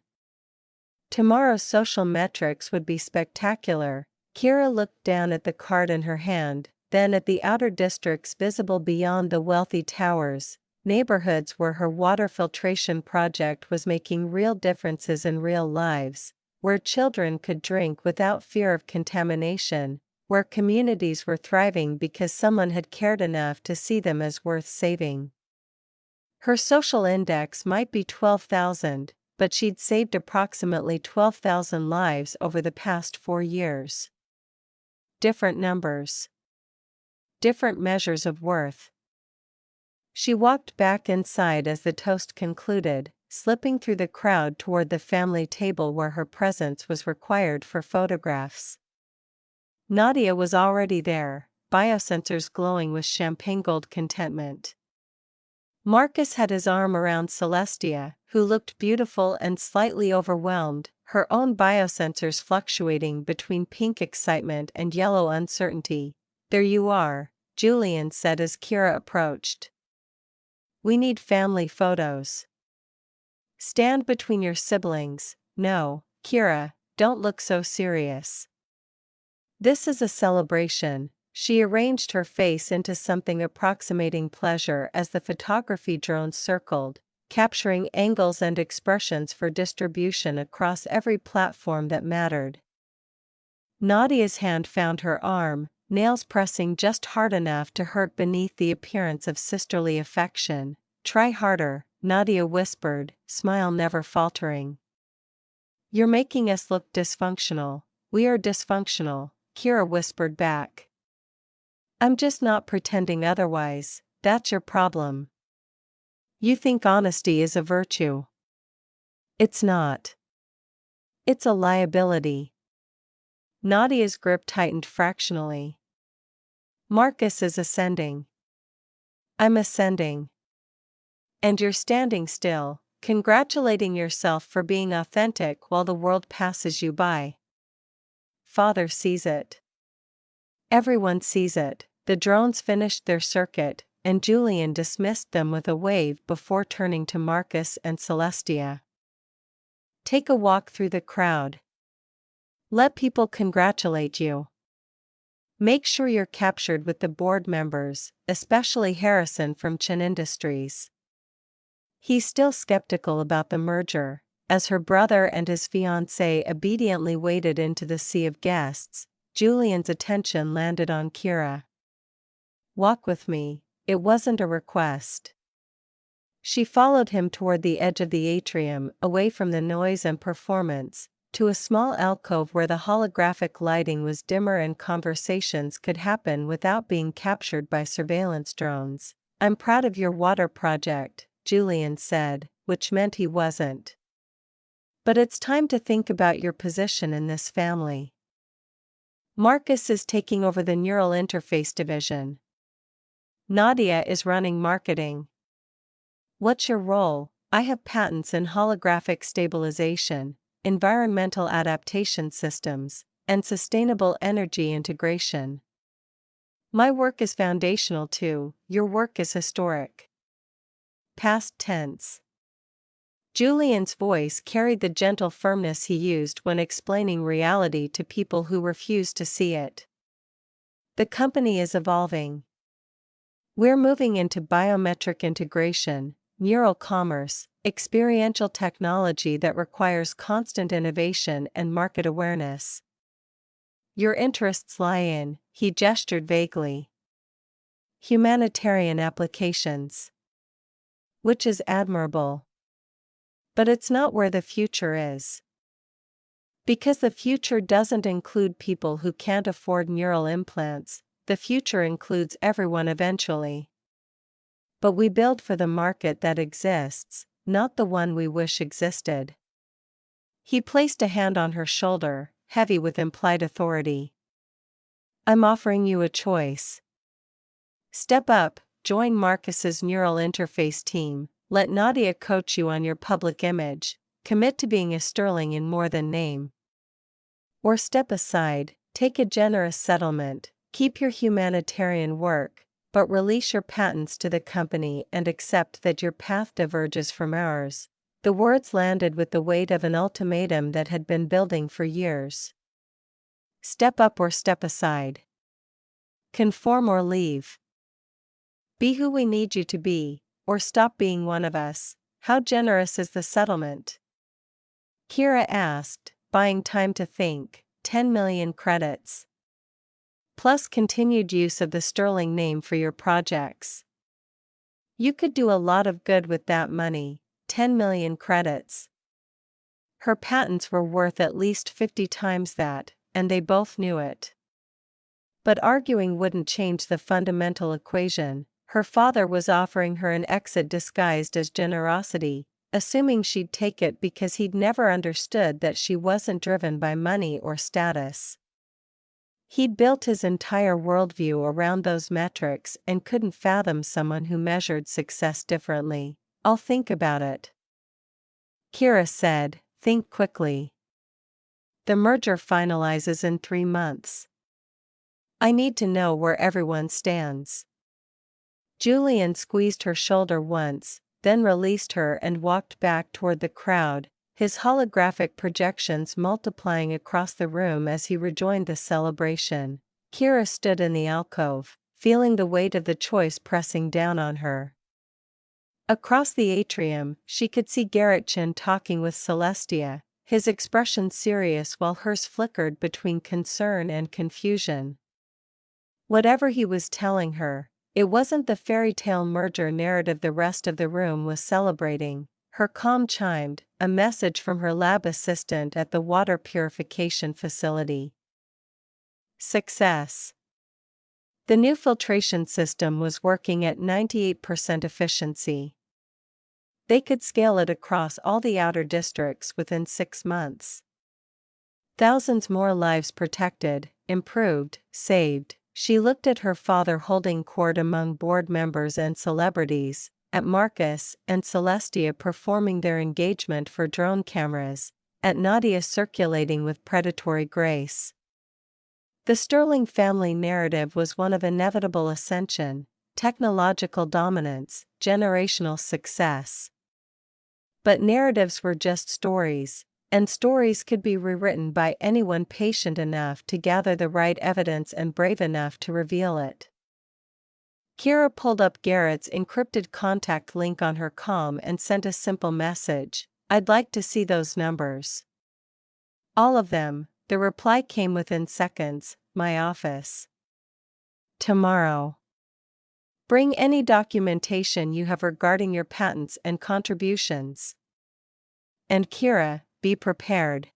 Tomorrow's social metrics would be spectacular. Kira looked down at the card in her hand, then at the outer districts visible beyond the wealthy towers, neighborhoods where her water filtration project was making real differences in real lives, where children could drink without fear of contamination, where communities were thriving because someone had cared enough to see them as worth saving. Her social index might be 12,000, but she'd saved approximately 12,000 lives over the past 4 years. Different numbers. Different measures of worth. She walked back inside as the toast concluded, slipping through the crowd toward the family table where her presence was required for photographs. Nadia was already there, biosensors glowing with champagne gold contentment. Marcus had his arm around Celestia, who looked beautiful and slightly overwhelmed, her own biosensors fluctuating between pink excitement and yellow uncertainty. There you are, Julian said as Kira approached. We need family photos. Stand between your siblings. No, Kira, don't look so serious. This is a celebration. She arranged her face into something approximating pleasure as the photography drone circled, capturing angles and expressions for distribution across every platform that mattered. Nadia's hand found her arm, nails pressing just hard enough to hurt beneath the appearance of sisterly affection. Try harder, Nadia whispered, smile never faltering. You're making us look dysfunctional. We are dysfunctional, Kira whispered back. I'm just not pretending otherwise, that's your problem. You think honesty is a virtue. It's not. It's a liability. Nadia's grip tightened fractionally. Marcus is ascending. I'm ascending. And you're standing still, congratulating yourself for being authentic while the world passes you by. Father sees it. Everyone sees it. The drones finished their circuit, and Julian dismissed them with a wave before turning to Marcus and Celestia. Take a walk through the crowd. Let people congratulate you. Make sure you're captured with the board members, especially Harrison from Chen Industries. He's still skeptical about the merger, as her brother and his fiancée obediently waded into the sea of guests. Julian's attention landed on Kira. Walk with me. It wasn't a request. She followed him toward the edge of the atrium, away from the noise and performance, to a small alcove where the holographic lighting was dimmer and conversations could happen without being captured by surveillance drones. "I'm proud of your water project," Julian said, which meant he wasn't. "But it's time to think about your position in this family. Marcus is taking over the neural interface division. Nadia is running marketing. What's your role?" "I have patents in holographic stabilization, environmental adaptation systems, and sustainable energy integration. My work is foundational too, your work is historic." Past tense. Julian's voice carried the gentle firmness he used when explaining reality to people who refused to see it. "The company is evolving. We're moving into biometric integration, neural commerce, experiential technology that requires constant innovation and market awareness. Your interests lie in," he gestured vaguely, "humanitarian applications. Which is admirable. But it's not where the future is. Because the future doesn't include people who can't afford neural implants, the future includes everyone eventually. But we build for the market that exists, not the one we wish existed." He placed a hand on her shoulder, heavy with implied authority. "I'm offering you a choice. Step up, join Marcus's neural interface team, let Nadia coach you on your public image, commit to being a sterling in more than name. Or step aside, take a generous settlement, keep your humanitarian work, but release your patents to the company and accept that your path diverges from ours." The words landed with the weight of an ultimatum that had been building for years. Step up or step aside. Conform or leave. Be who we need you to be, or stop being one of us. How generous is the settlement?" Kira asked, buying time to think. 10 million credits. Plus continued use of the sterling name for your projects. You could do a lot of good with that money, 10 million credits. Her patents were worth at least 50 times that, and they both knew it. But arguing wouldn't change the fundamental equation. Her father was offering her an exit disguised as generosity, assuming she'd take it because he'd never understood that she wasn't driven by money or status. He'd built his entire worldview around those metrics and couldn't fathom someone who measured success differently. "I'll think about it," Kira said. "Think quickly. The merger finalizes in 3 months. I need to know where everyone stands." Julian squeezed her shoulder once, then released her and walked back toward the crowd, his holographic projections multiplying across the room as he rejoined the celebration. Kira stood in the alcove, feeling the weight of the choice pressing down on her. Across the atrium, she could see Garretchin talking with Celestia, his expression serious while hers flickered between concern and confusion. Whatever he was telling her, it wasn't the fairy tale merger narrative the rest of the room was celebrating. Her comm chimed, a message from her lab assistant at the water purification facility. Success. The new filtration system was working at 98% efficiency. They could scale it across all the outer districts within 6 months. Thousands more lives protected, improved, saved. She looked at her father holding court among board members and celebrities, at Marcus and Celestia performing their engagement for drone cameras, at Nadia circulating with predatory grace. The Sterling family narrative was one of inevitable ascension, technological dominance, generational success. But narratives were just stories, and stories could be rewritten by anyone patient enough to gather the right evidence and brave enough to reveal it. Kira pulled up Garrett's encrypted contact link on her comm and sent a simple message, "I'd like to see those numbers." "All of them," the reply came within seconds, "My office. Tomorrow." Bring any documentation you have regarding your patents and contributions. And Kira, be prepared.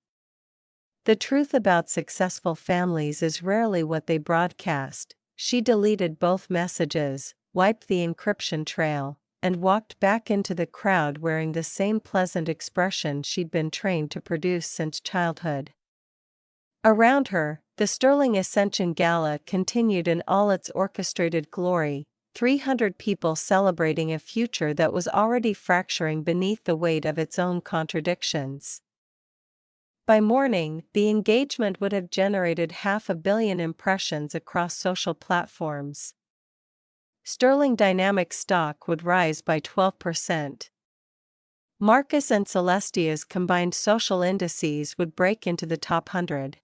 The truth about successful families is rarely what they broadcast. She deleted both messages, wiped the encryption trail, and walked back into the crowd wearing the same pleasant expression she'd been trained to produce since childhood. Around her, the Sterling Ascension Gala continued in all its orchestrated glory, 300 people celebrating a future that was already fracturing beneath the weight of its own contradictions. By morning, the engagement would have generated 500 million impressions across social platforms. Sterling Dynamics stock would rise by 12%. Marcus and Celestia's combined social indices would break into the top 100.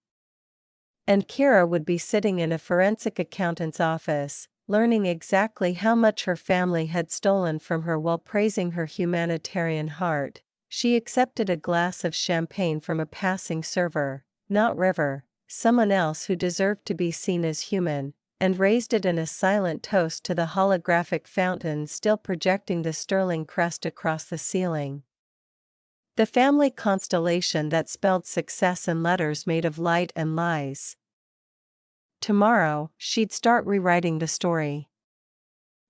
And Kira would be sitting in a forensic accountant's office, learning exactly how much her family had stolen from her while praising her humanitarian heart. She accepted a glass of champagne from a passing server, not River, someone else who deserved to be seen as human, and raised it in a silent toast to the holographic fountain still projecting the sterling crest across the ceiling. The family constellation that spelled success in letters made of light and lies. Tomorrow, she'd start rewriting the story.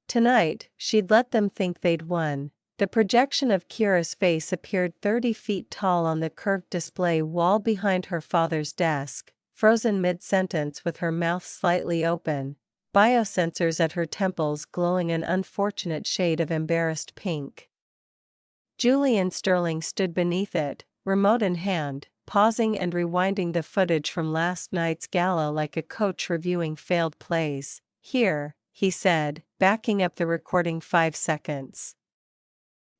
Tonight, she'd let them think they'd won. The projection of Kira's face appeared 30 feet tall on the curved display wall behind her father's desk, frozen mid-sentence with her mouth slightly open, biosensors at her temples glowing an unfortunate shade of embarrassed pink. Julian Sterling stood beneath it, remote in hand, pausing and rewinding the footage from last night's gala like a coach reviewing failed plays. Here, he said, backing up the recording 5 seconds.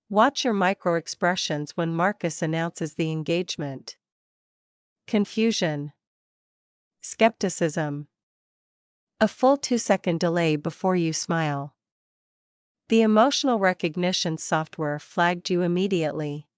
Watch your micro-expressions when Marcus announces the engagement. Confusion. Skepticism. A full 2-second delay before you smile. The emotional recognition software flagged you immediately.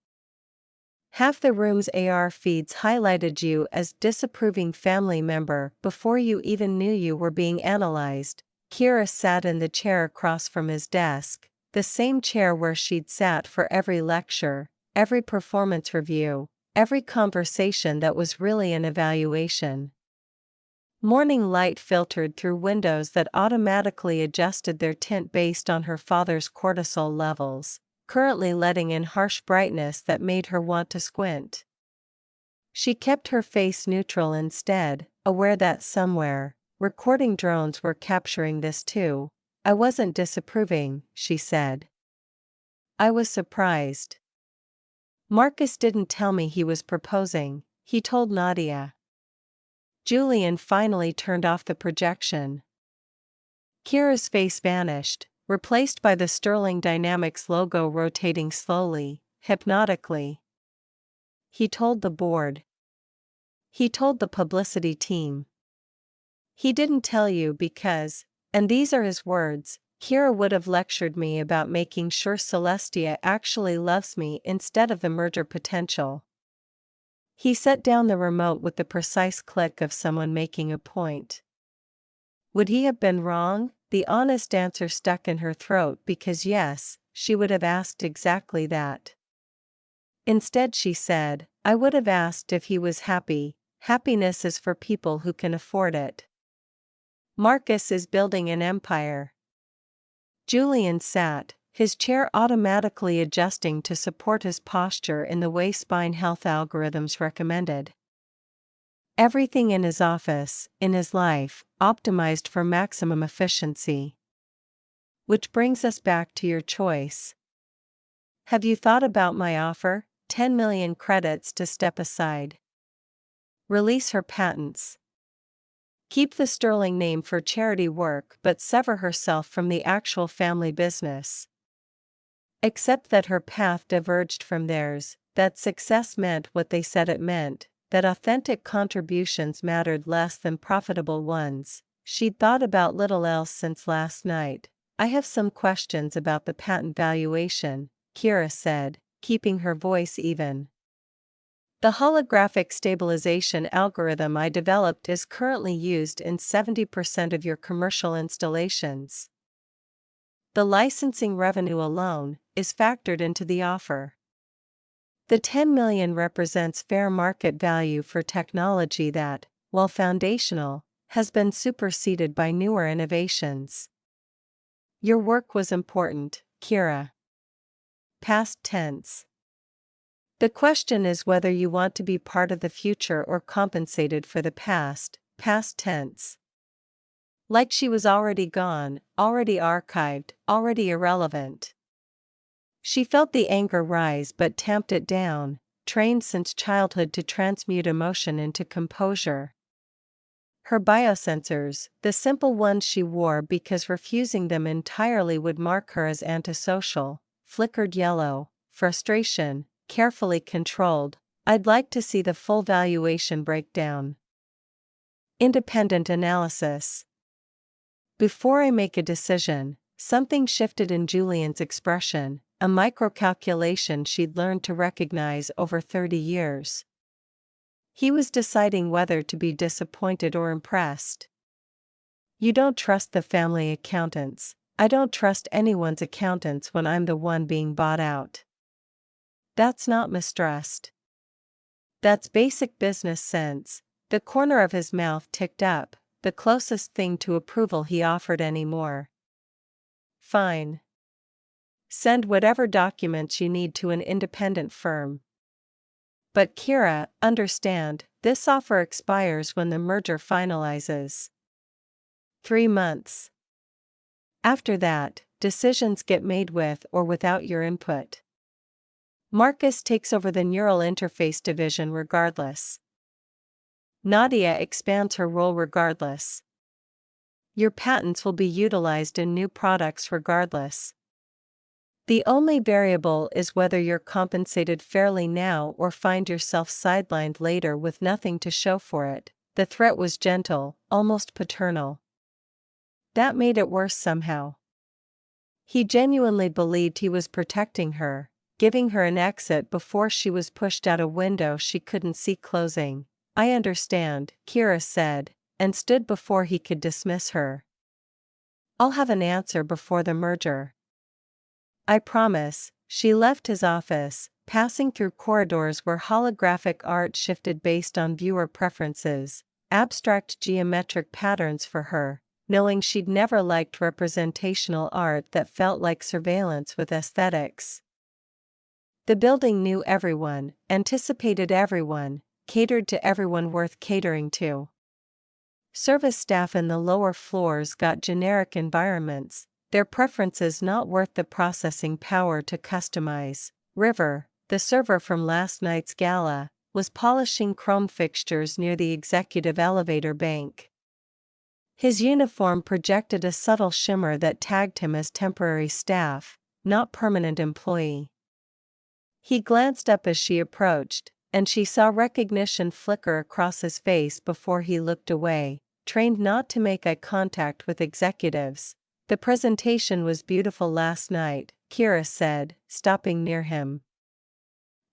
Half the room's AR feeds highlighted you as disapproving family member before you even knew you were being analyzed. Kira sat in the chair across from his desk, the same chair where she'd sat for every lecture, every performance review, every conversation that was really an evaluation. Morning light filtered through windows that automatically adjusted their tint based on her father's cortisol levels, currently letting in harsh brightness that made her want to squint. She kept her face neutral instead, aware that somewhere, recording drones were capturing this too. I wasn't disapproving, she said. I was surprised. Marcus didn't tell me he was proposing, he told Nadia. Julian finally turned off the projection. Kira's face vanished, replaced by the Sterling Dynamics logo rotating slowly, hypnotically. He told the board. He told the publicity team. He didn't tell you because, and these are his words, Kira would have lectured me about making sure Celestia actually loves me instead of the merger potential. He set down the remote with the precise click of someone making a point. Would he have been wrong? The honest answer stuck in her throat because yes, she would have asked exactly that. Instead she said, I would have asked if he was happy. Happiness is for people who can afford it. Marcus is building an empire. Julian sat, his chair automatically adjusting to support his posture in the way spine health algorithms recommended. Everything in his office, in his life, optimized for maximum efficiency. Which brings us back to your choice. Have you thought about my offer? 10 million credits to step aside. Release her patents. Keep the Sterling name for charity work but sever herself from the actual family business. Except that her path diverged from theirs, that success meant what they said it meant, that authentic contributions mattered less than profitable ones. She'd thought about little else since last night. I have some questions about the patent valuation, Kira said, keeping her voice even. The holographic stabilization algorithm I developed is currently used in 70% of your commercial installations. The licensing revenue alone is factored into the offer. The $10 million represents fair market value for technology that, while foundational, has been superseded by newer innovations. Your work was important, Kira. Past tense. The question is whether you want to be part of the future or compensated for the past, past tense. Like she was already gone, already archived, already irrelevant. She felt the anger rise but tamped it down, trained since childhood to transmute emotion into composure. Her biosensors, the simple ones she wore because refusing them entirely would mark her as antisocial, flickered yellow. Frustration, carefully controlled. I'd like to see the full valuation breakdown. Independent analysis. Before I make a decision, something shifted in Julian's expression, a microcalculation she'd learned to recognize over 30 years. He was deciding whether to be disappointed or impressed. You don't trust the family accountants. I don't trust anyone's accountants when I'm the one being bought out. That's not mistrust. That's basic business sense. The corner of his mouth ticked up, the closest thing to approval he offered anymore. Fine. Send whatever documents you need to an independent firm. But Kira, understand, this offer expires when the merger finalizes. 3 months. After that, decisions get made with or without your input. Marcus takes over the neural interface division regardless. Nadia expands her role regardless. Your patents will be utilized in new products regardless. The only variable is whether you're compensated fairly now or find yourself sidelined later with nothing to show for it. The threat was gentle, almost paternal. That made it worse somehow. He genuinely believed he was protecting her, giving her an exit before she was pushed out a window she couldn't see closing. I understand, Kira said, and stood before he could dismiss her. I'll have an answer before the merger. I promise. She left his office, passing through corridors where holographic art shifted based on viewer preferences, abstract geometric patterns for her, knowing she'd never liked representational art that felt like surveillance with aesthetics. The building knew everyone, anticipated everyone, catered to everyone worth catering to. Service staff in the lower floors got generic environments, their preferences not worth the processing power to customize. River, the server from last night's gala, was polishing chrome fixtures near the executive elevator bank. His uniform projected a subtle shimmer that tagged him as temporary staff, not permanent employee. He glanced up as she approached, and she saw recognition flicker across his face before he looked away, trained not to make eye contact with executives. The presentation was beautiful last night, Kira said, stopping near him.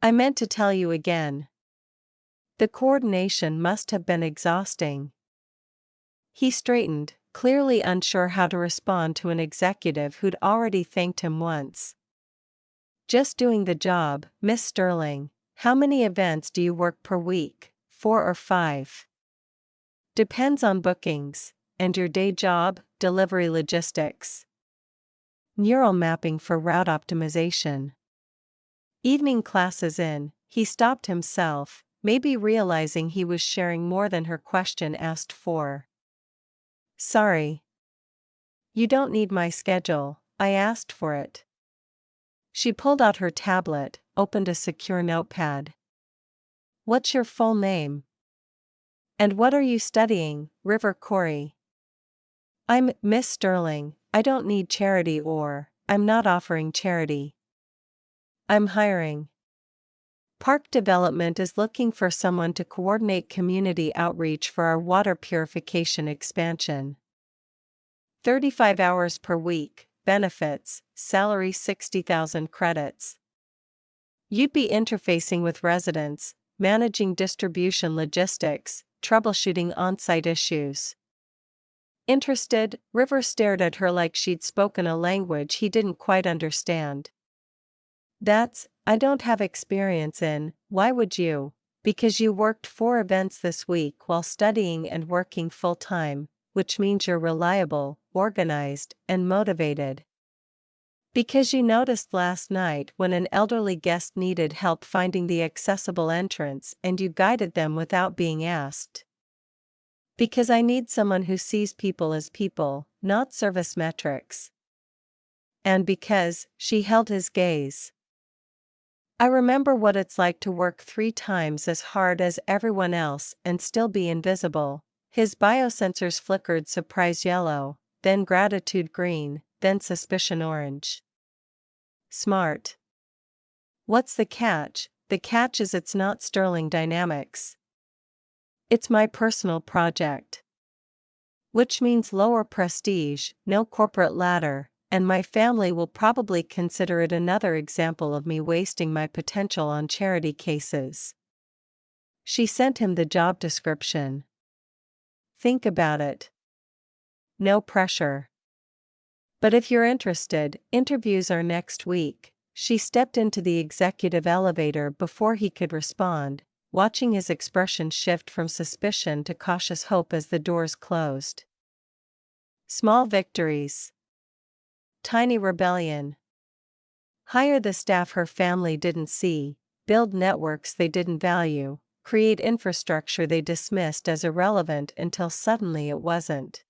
I meant to tell you again. The coordination must have been exhausting. He straightened, clearly unsure how to respond to an executive who'd already thanked him once. Just doing the job, Miss Sterling. How many events do you work per week? 4 or 5? Depends on bookings. And your day job, delivery logistics. Neural mapping for route optimization. Evening classes in, he stopped himself, maybe realizing he was sharing more than her question asked for. Sorry. You don't need my schedule, I asked for it. She pulled out her tablet, opened a secure notepad. What's your full name? And what are you studying, River Corey? I'm Miss Sterling. I don't need charity or, I'm not offering charity. I'm hiring. Park Development is looking for someone to coordinate community outreach for our water purification expansion. 35 hours per week, benefits, salary 60,000 credits. You'd be interfacing with residents, managing distribution logistics, troubleshooting on-site issues. Interested, River stared at her like she'd spoken a language he didn't quite understand. I don't have experience in. Why would you? Because you worked 4 events this week while studying and working full-time, which means you're reliable, organized, and motivated. Because you noticed last night when an elderly guest needed help finding the accessible entrance and you guided them without being asked. Because I need someone who sees people as people, not service metrics. And because she held his gaze. I remember what it's like to work 3 times as hard as everyone else and still be invisible. His biosensors flickered surprise yellow, then gratitude green, then suspicion orange. Smart. What's the catch? The catch is it's not Sterling Dynamics. It's my personal project. Which means lower prestige, no corporate ladder, and my family will probably consider it another example of me wasting my potential on charity cases. She sent him the job description. Think about it. No pressure. But if you're interested, interviews are next week. She stepped into the executive elevator before he could respond, watching his expression shift from suspicion to cautious hope as the doors closed. Small victories. Tiny rebellion. Hire the staff her family didn't see, build networks they didn't value, create infrastructure they dismissed as irrelevant until suddenly it wasn't.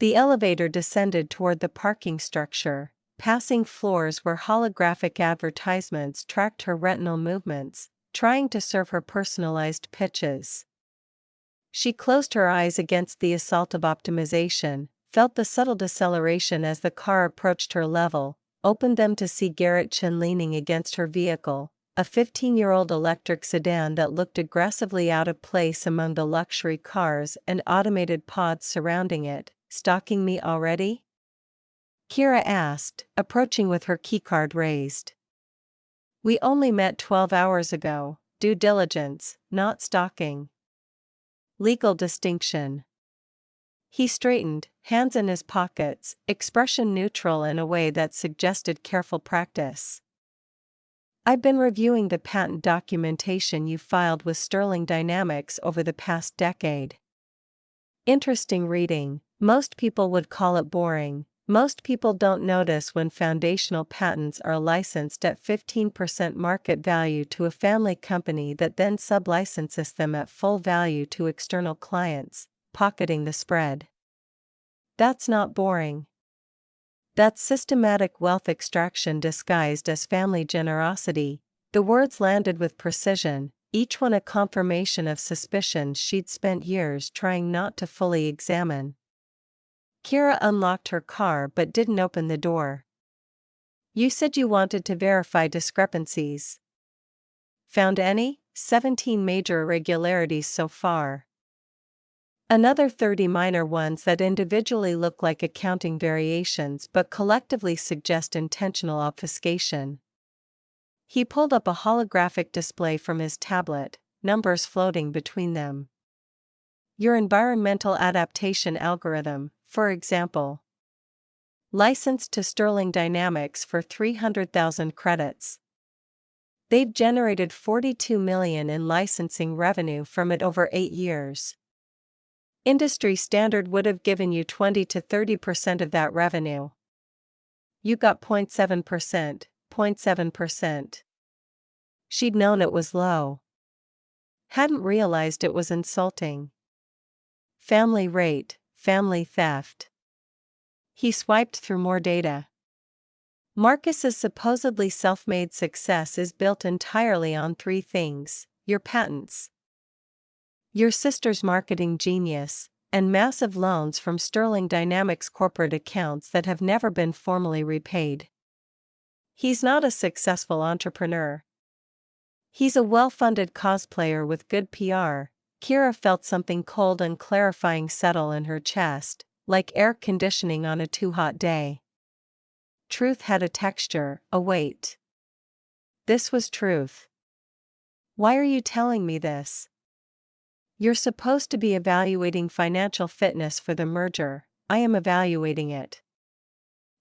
The elevator descended toward the parking structure, passing floors where holographic advertisements tracked her retinal movements, trying to serve her personalized pitches. She closed her eyes against the assault of optimization, felt the subtle deceleration as the car approached her level, opened them to see Garrett Chin leaning against her vehicle, a 15-year-old electric sedan that looked aggressively out of place among the luxury cars and automated pods surrounding it. Stalking me already? Kira asked, approaching with her keycard raised. We only met 12 hours ago. Due diligence, not stalking. Legal distinction. He straightened, hands in his pockets, expression neutral in a way that suggested careful practice. I've been reviewing the patent documentation you filed with Sterling Dynamics over the past decade. Interesting reading. Most people would call it boring. Most people don't notice when foundational patents are licensed at 15% market value to a family company that then sublicenses them at full value to external clients, pocketing the spread. That's not boring. That's systematic wealth extraction disguised as family generosity. The words landed with precision, each one a confirmation of suspicions she'd spent years trying not to fully examine. Kira unlocked her car but didn't open the door. You said you wanted to verify discrepancies. Found any? 17 major irregularities so far. Another 30 minor ones that individually look like accounting variations but collectively suggest intentional obfuscation. He pulled up a holographic display from his tablet, numbers floating between them. Your environmental adaptation algorithm, for example. Licensed to Sterling Dynamics for 300,000 credits. They've generated $42 million in licensing revenue from it over 8 years. Industry standard would have given you 20 to 30% of that revenue. You got 0.7%, 0.7%. She'd known it was low. Hadn't realized it was insulting. Family rate, family theft. He swiped through more data. Marcus's supposedly self-made success is built entirely on 3 things: your patents, your sister's marketing genius, and massive loans from Sterling Dynamics corporate accounts that have never been formally repaid. He's not a successful entrepreneur. He's a well-funded cosplayer with good PR. Kira felt something cold and clarifying settle in her chest, like air conditioning on a too hot day. Truth had a texture, a weight. This was truth. Why are you telling me this? You're supposed to be evaluating financial fitness for the merger. I am evaluating it.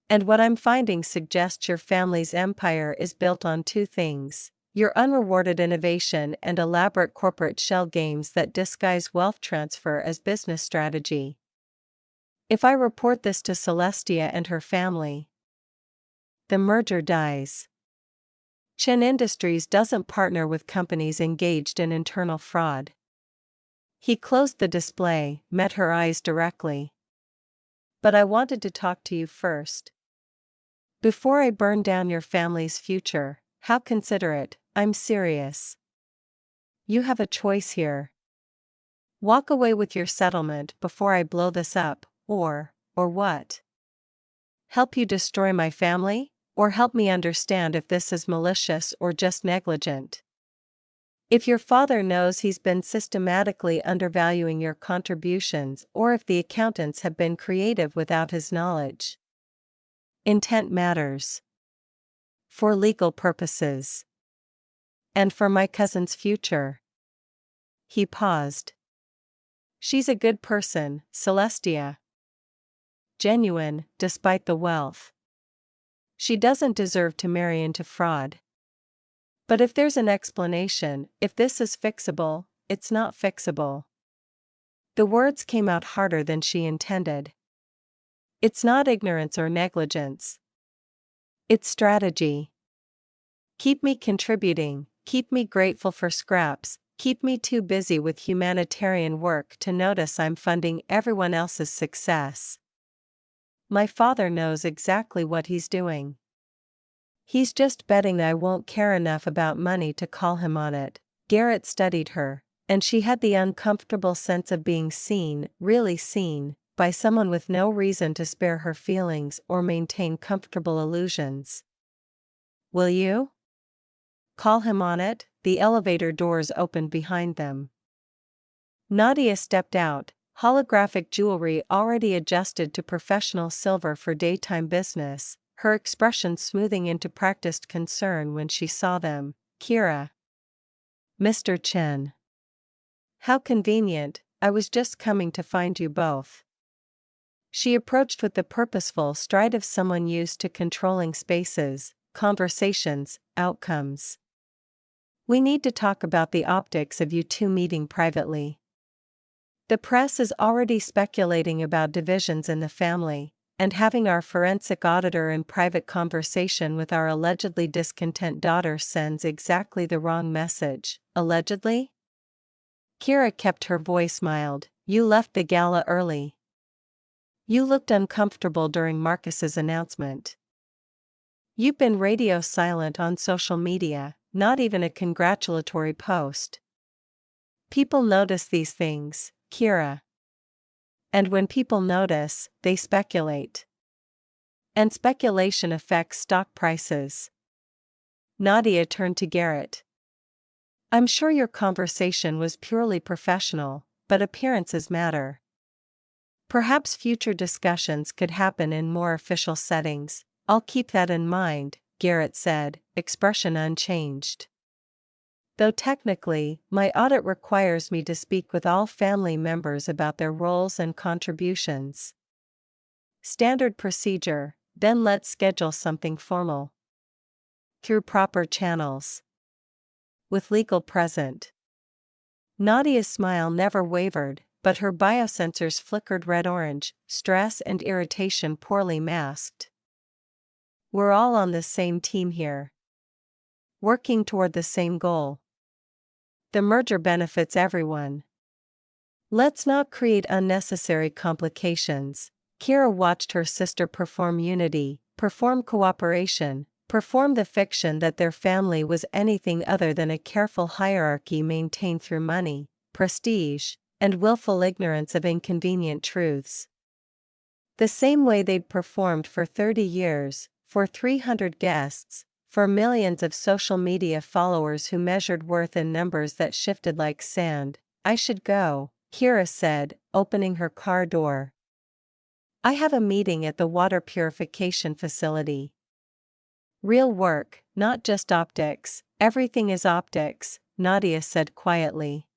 And what I'm finding suggests your family's empire is built on two things: your unrewarded innovation and elaborate corporate shell games that disguise wealth transfer as business strategy. If I report this to Celestia and her family, the merger dies. Chen Industries doesn't partner with companies engaged in internal fraud. He closed the display, met her eyes directly. But I wanted to talk to you first. Before I burn down your family's future. How considerate. I'm serious. You have a choice here. Walk away with your settlement before I blow this up, or what? Help you destroy my family? Or help me understand if this is malicious or just negligent? If your father knows he's been systematically undervaluing your contributions, or if the accountants have been creative without his knowledge. Intent matters. For legal purposes. And for my cousin's future. He paused. She's a good person, Celestia. Genuine, despite the wealth. She doesn't deserve to marry into fraud. But if there's an explanation, if this is fixable, it's not fixable. The words came out harder than she intended. It's not ignorance or negligence. It's strategy. Keep me contributing, keep me grateful for scraps, keep me too busy with humanitarian work to notice I'm funding everyone else's success. My father knows exactly what he's doing. He's just betting I won't care enough about money to call him on it. Garrett studied her, and she had the uncomfortable sense of being seen, really seen, by someone with no reason to spare her feelings or maintain comfortable illusions. Will you? Call him on it? The elevator doors opened behind them. Nadia stepped out, holographic jewelry already adjusted to professional silver for daytime business, her expression smoothing into practiced concern when she saw them. Kira. Mr. Chen. How convenient, I was just coming to find you both. She approached with the purposeful stride of someone used to controlling spaces, conversations, outcomes. We need to talk about the optics of you two meeting privately. The press is already speculating about divisions in the family, and having our forensic auditor in private conversation with our allegedly discontent daughter sends exactly the wrong message. Allegedly? Kira kept her voice mild. You left the gala early. You looked uncomfortable during Marcus's announcement. You've been radio silent on social media, not even a congratulatory post. People notice these things, Kira. And when people notice, they speculate. And speculation affects stock prices. Nadia turned to Garrett. I'm sure your conversation was purely professional, but appearances matter. Perhaps future discussions could happen in more official settings. I'll keep that in mind, Garrett said, expression unchanged. Though technically, my audit requires me to speak with all family members about their roles and contributions. Standard procedure, then let's schedule something formal. Through proper channels. With legal present. Nadia's smile never wavered, but her biosensors flickered red-orange, stress and irritation poorly masked. We're all on the same team here. Working toward the same goal. The merger benefits everyone. Let's not create unnecessary complications. Kira watched her sister perform unity, perform cooperation, perform the fiction that their family was anything other than a careful hierarchy maintained through money, prestige, and willful ignorance of inconvenient truths. The same way they'd performed for 30 years, for 300 guests, for millions of social media followers who measured worth in numbers that shifted like sand. I should go, Kira said, opening her car door. I have a meeting at the water purification facility. Real work, not just optics. Everything is optics, Nadia said quietly.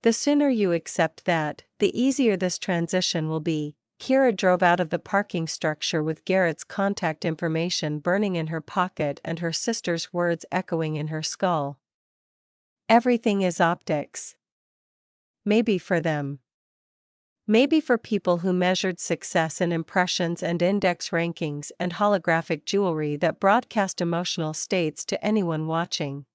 The sooner you accept that, the easier this transition will be. Kira drove out of the parking structure with Garrett's contact information burning in her pocket and her sister's words echoing in her skull. Everything is optics. Maybe for them. Maybe for people who measured success in impressions and index rankings and holographic jewelry that broadcast emotional states to anyone watching.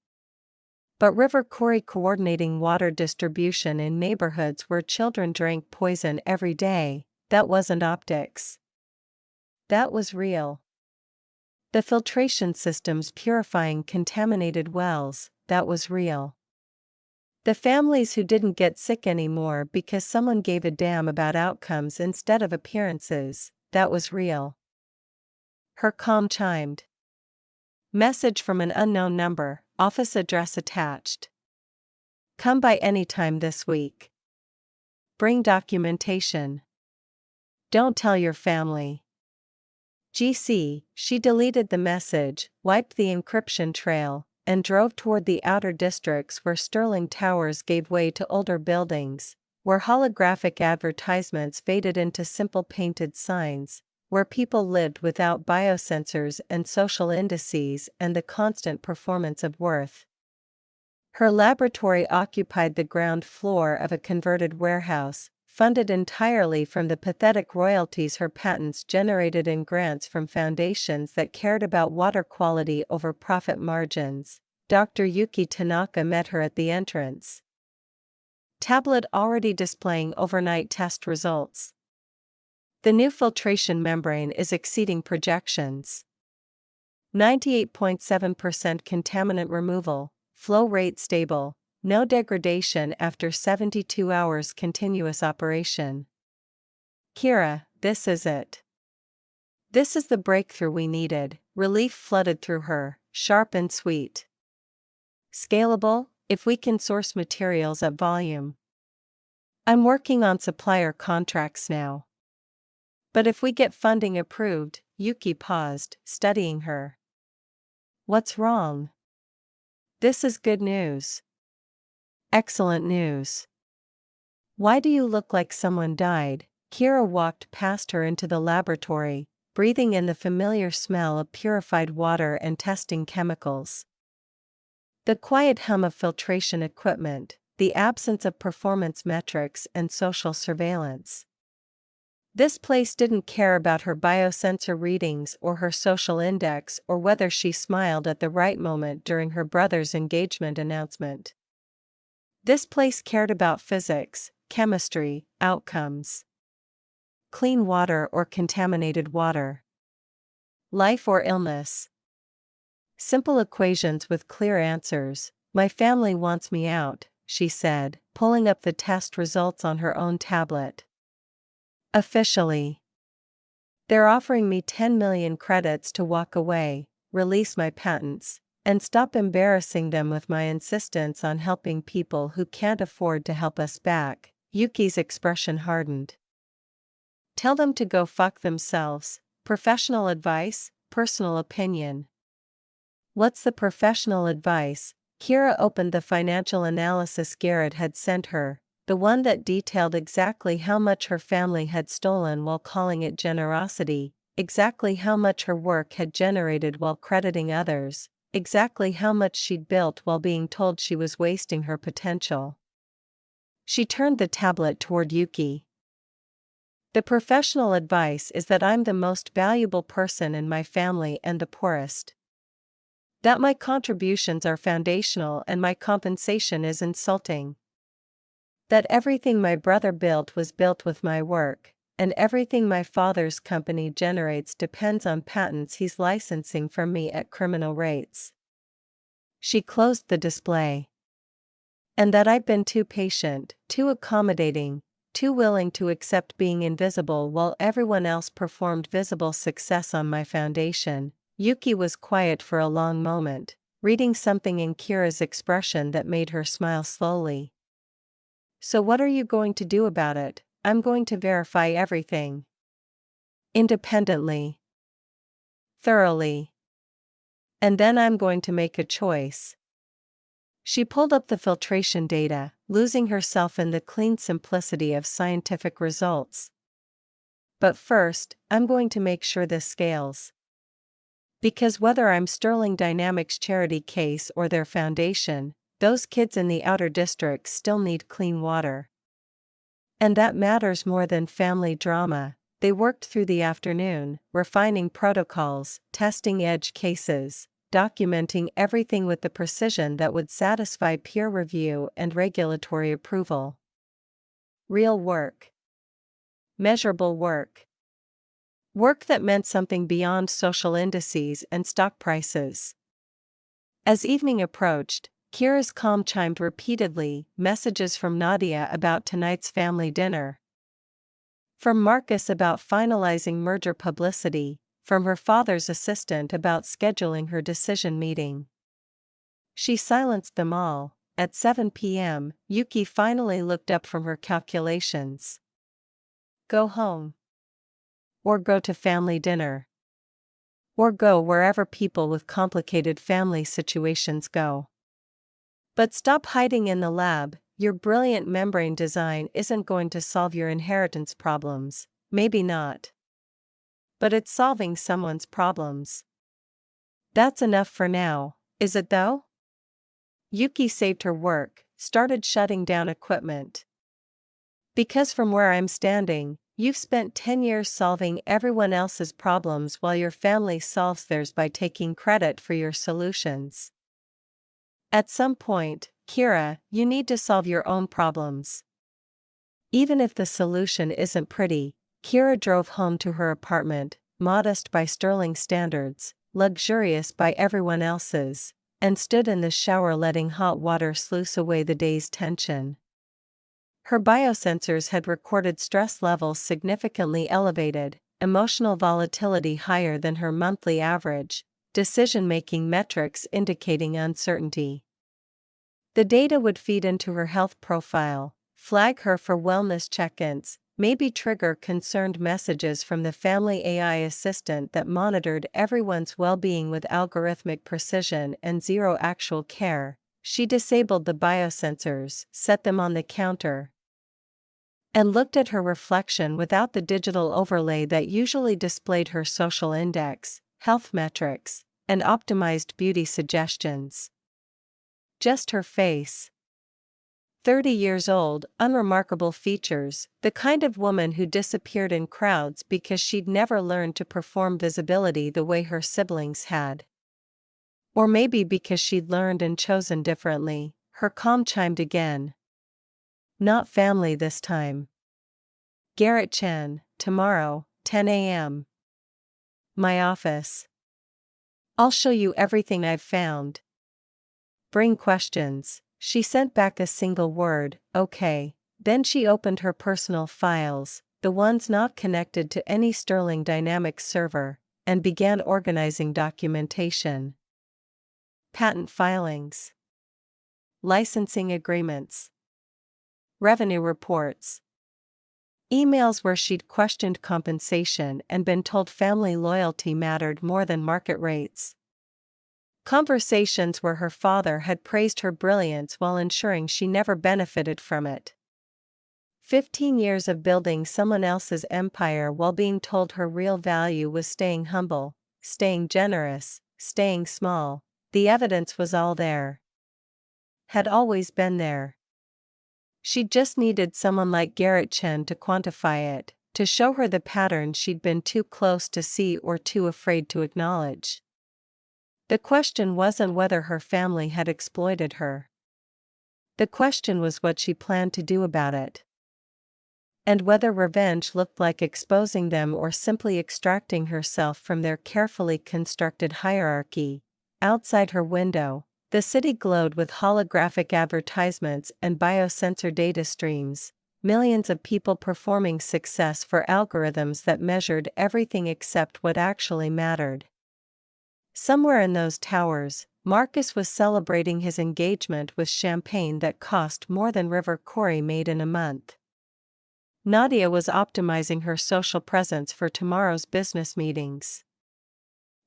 But River Corey coordinating water distribution in neighborhoods where children drank poison every day, that wasn't optics. That was real. The filtration systems purifying contaminated wells, that was real. The families who didn't get sick anymore because someone gave a damn about outcomes instead of appearances, that was real. Her comm chimed. Message from an unknown number, office address attached. Come by any time this week. Bring documentation. Don't tell your family. GC, she deleted the message, wiped the encryption trail, and drove toward the outer districts where Sterling Towers gave way to older buildings, where holographic advertisements faded into simple painted signs, where people lived without biosensors and social indices and the constant performance of worth. Her laboratory occupied the ground floor of a converted warehouse, funded entirely from the pathetic royalties her patents generated in grants from foundations that cared about water quality over profit margins. Dr. Yuki Tanaka met her at the entrance. Tablet already displaying overnight test results. The new filtration membrane is exceeding projections. 98.7% contaminant removal, flow rate stable, no degradation after 72 hours continuous operation. Kira, this is it. This is the breakthrough we needed. Relief flooded through her, sharp and sweet. Scalable, if we can source materials at volume. I'm working on supplier contracts now. But if we get funding approved, Yuki paused, studying her. What's wrong? This is good news. Excellent news. Why do you look like someone died? Kira walked past her into the laboratory, breathing in the familiar smell of purified water and testing chemicals. The quiet hum of filtration equipment, the absence of performance metrics and social surveillance. This place didn't care about her biosensor readings or her social index or whether she smiled at the right moment during her brother's engagement announcement. This place cared about physics, chemistry, outcomes. Clean water or contaminated water. Life or illness. Simple equations with clear answers. My family wants me out, she said, pulling up the test results on her own tablet. Officially. They're offering me 10 million credits to walk away, release my patents, and stop embarrassing them with my insistence on helping people who can't afford to help us back. Yuki's expression hardened. Tell them to go fuck themselves. Professional advice, personal opinion. What's the professional advice? Kira opened the financial analysis Garrett had sent her, the one that detailed exactly how much her family had stolen while calling it generosity, exactly how much her work had generated while crediting others, exactly how much she'd built while being told she was wasting her potential. She turned the tablet toward Yuki. The professional advice is that I'm the most valuable person in my family and the poorest. That my contributions are foundational and my compensation is insulting. That everything my brother built was built with my work, and everything my father's company generates depends on patents he's licensing from me at criminal rates. She closed the display. And that I've been too patient, too accommodating, too willing to accept being invisible while everyone else performed visible success on my foundation. Yuki was quiet for a long moment, reading something in Kira's expression that made her smile slowly. So what are you going to do about it? I'm going to verify everything. Independently. Thoroughly. And then I'm going to make a choice. She pulled up the filtration data, losing herself in the clean simplicity of scientific results. But first, I'm going to make sure this scales. Because whether I'm Sterling Dynamics charity case or their foundation, those kids in the outer districts still need clean water. And that matters more than family drama. They worked through the afternoon, refining protocols, testing edge cases, documenting everything with the precision that would satisfy peer review and regulatory approval. Real work. Measurable work. Work that meant something beyond social indices and stock prices. As evening approached, Kira's calm chimed repeatedly, messages from Nadia about tonight's family dinner. From Marcus about finalizing merger publicity, from her father's assistant about scheduling her decision meeting. She silenced them all. At 7 p.m., Yuki finally looked up from her calculations. Go home. Or go to family dinner. Or go wherever people with complicated family situations go. But stop hiding in the lab. Your brilliant membrane design isn't going to solve your inheritance problems, maybe not. But it's solving someone's problems. That's enough for now, is it though? Yuki saved her work, started shutting down equipment. Because from where I'm standing, you've spent 10 years solving everyone else's problems while your family solves theirs by taking credit for your solutions. At some point, Kira, you need to solve your own problems. Even if the solution isn't pretty, Kira drove home to her apartment, modest by Sterling standards, luxurious by everyone else's, and stood in the shower letting hot water sluice away the day's tension. Her biosensors had recorded stress levels significantly elevated, emotional volatility higher than her monthly average, decision-making metrics indicating uncertainty. The data would feed into her health profile, flag her for wellness check-ins, maybe trigger concerned messages from the family AI assistant that monitored everyone's well-being with algorithmic precision and zero actual care. She disabled the biosensors, set them on the counter, and looked at her reflection without the digital overlay that usually displayed her social index, health metrics, and optimized beauty suggestions. Just her face. 30 years old, unremarkable features, the kind of woman who disappeared in crowds because she'd never learned to perform visibility the way her siblings had. Or maybe because she'd learned and chosen differently. Her calm chimed again. Not family this time. Garrett Chen, tomorrow, 10 a.m. My office. I'll show you everything I've found. Bring questions. She sent back a single word, okay. Then she opened her personal files, the ones not connected to any Sterling Dynamics server, and began organizing documentation. Patent filings. Licensing agreements. Revenue reports. Emails where she'd questioned compensation and been told family loyalty mattered more than market rates. Conversations where her father had praised her brilliance while ensuring she never benefited from it. 15 years of building someone else's empire while being told her real value was staying humble, staying generous, staying small. The evidence was all there. Had always been there. She just needed someone like Garrett Chen to quantify it, to show her the pattern she'd been too close to see or too afraid to acknowledge. The question wasn't whether her family had exploited her. The question was what she planned to do about it. And whether revenge looked like exposing them or simply extracting herself from their carefully constructed hierarchy. Outside her window, the city glowed with holographic advertisements and biosensor data streams, millions of people performing success for algorithms that measured everything except what actually mattered. Somewhere in those towers, Marcus was celebrating his engagement with champagne that cost more than River Corey made in a month. Nadia was optimizing her social presence for tomorrow's business meetings.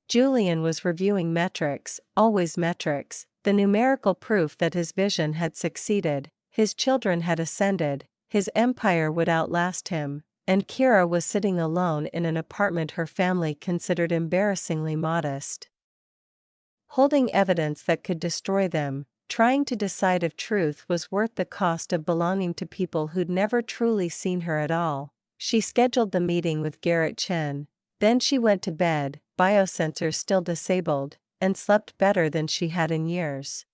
Julian was reviewing metrics, always metrics, the numerical proof that his vision had succeeded, His children had ascended, his empire would outlast him, and Kira was sitting alone in an apartment her family considered embarrassingly modest. Holding evidence that could destroy them, trying to decide if truth was worth the cost of belonging to people who'd never truly seen her at all. She scheduled the meeting with Garrett Chen. Then she went to bed, biosensors still disabled, and slept better than she had in years.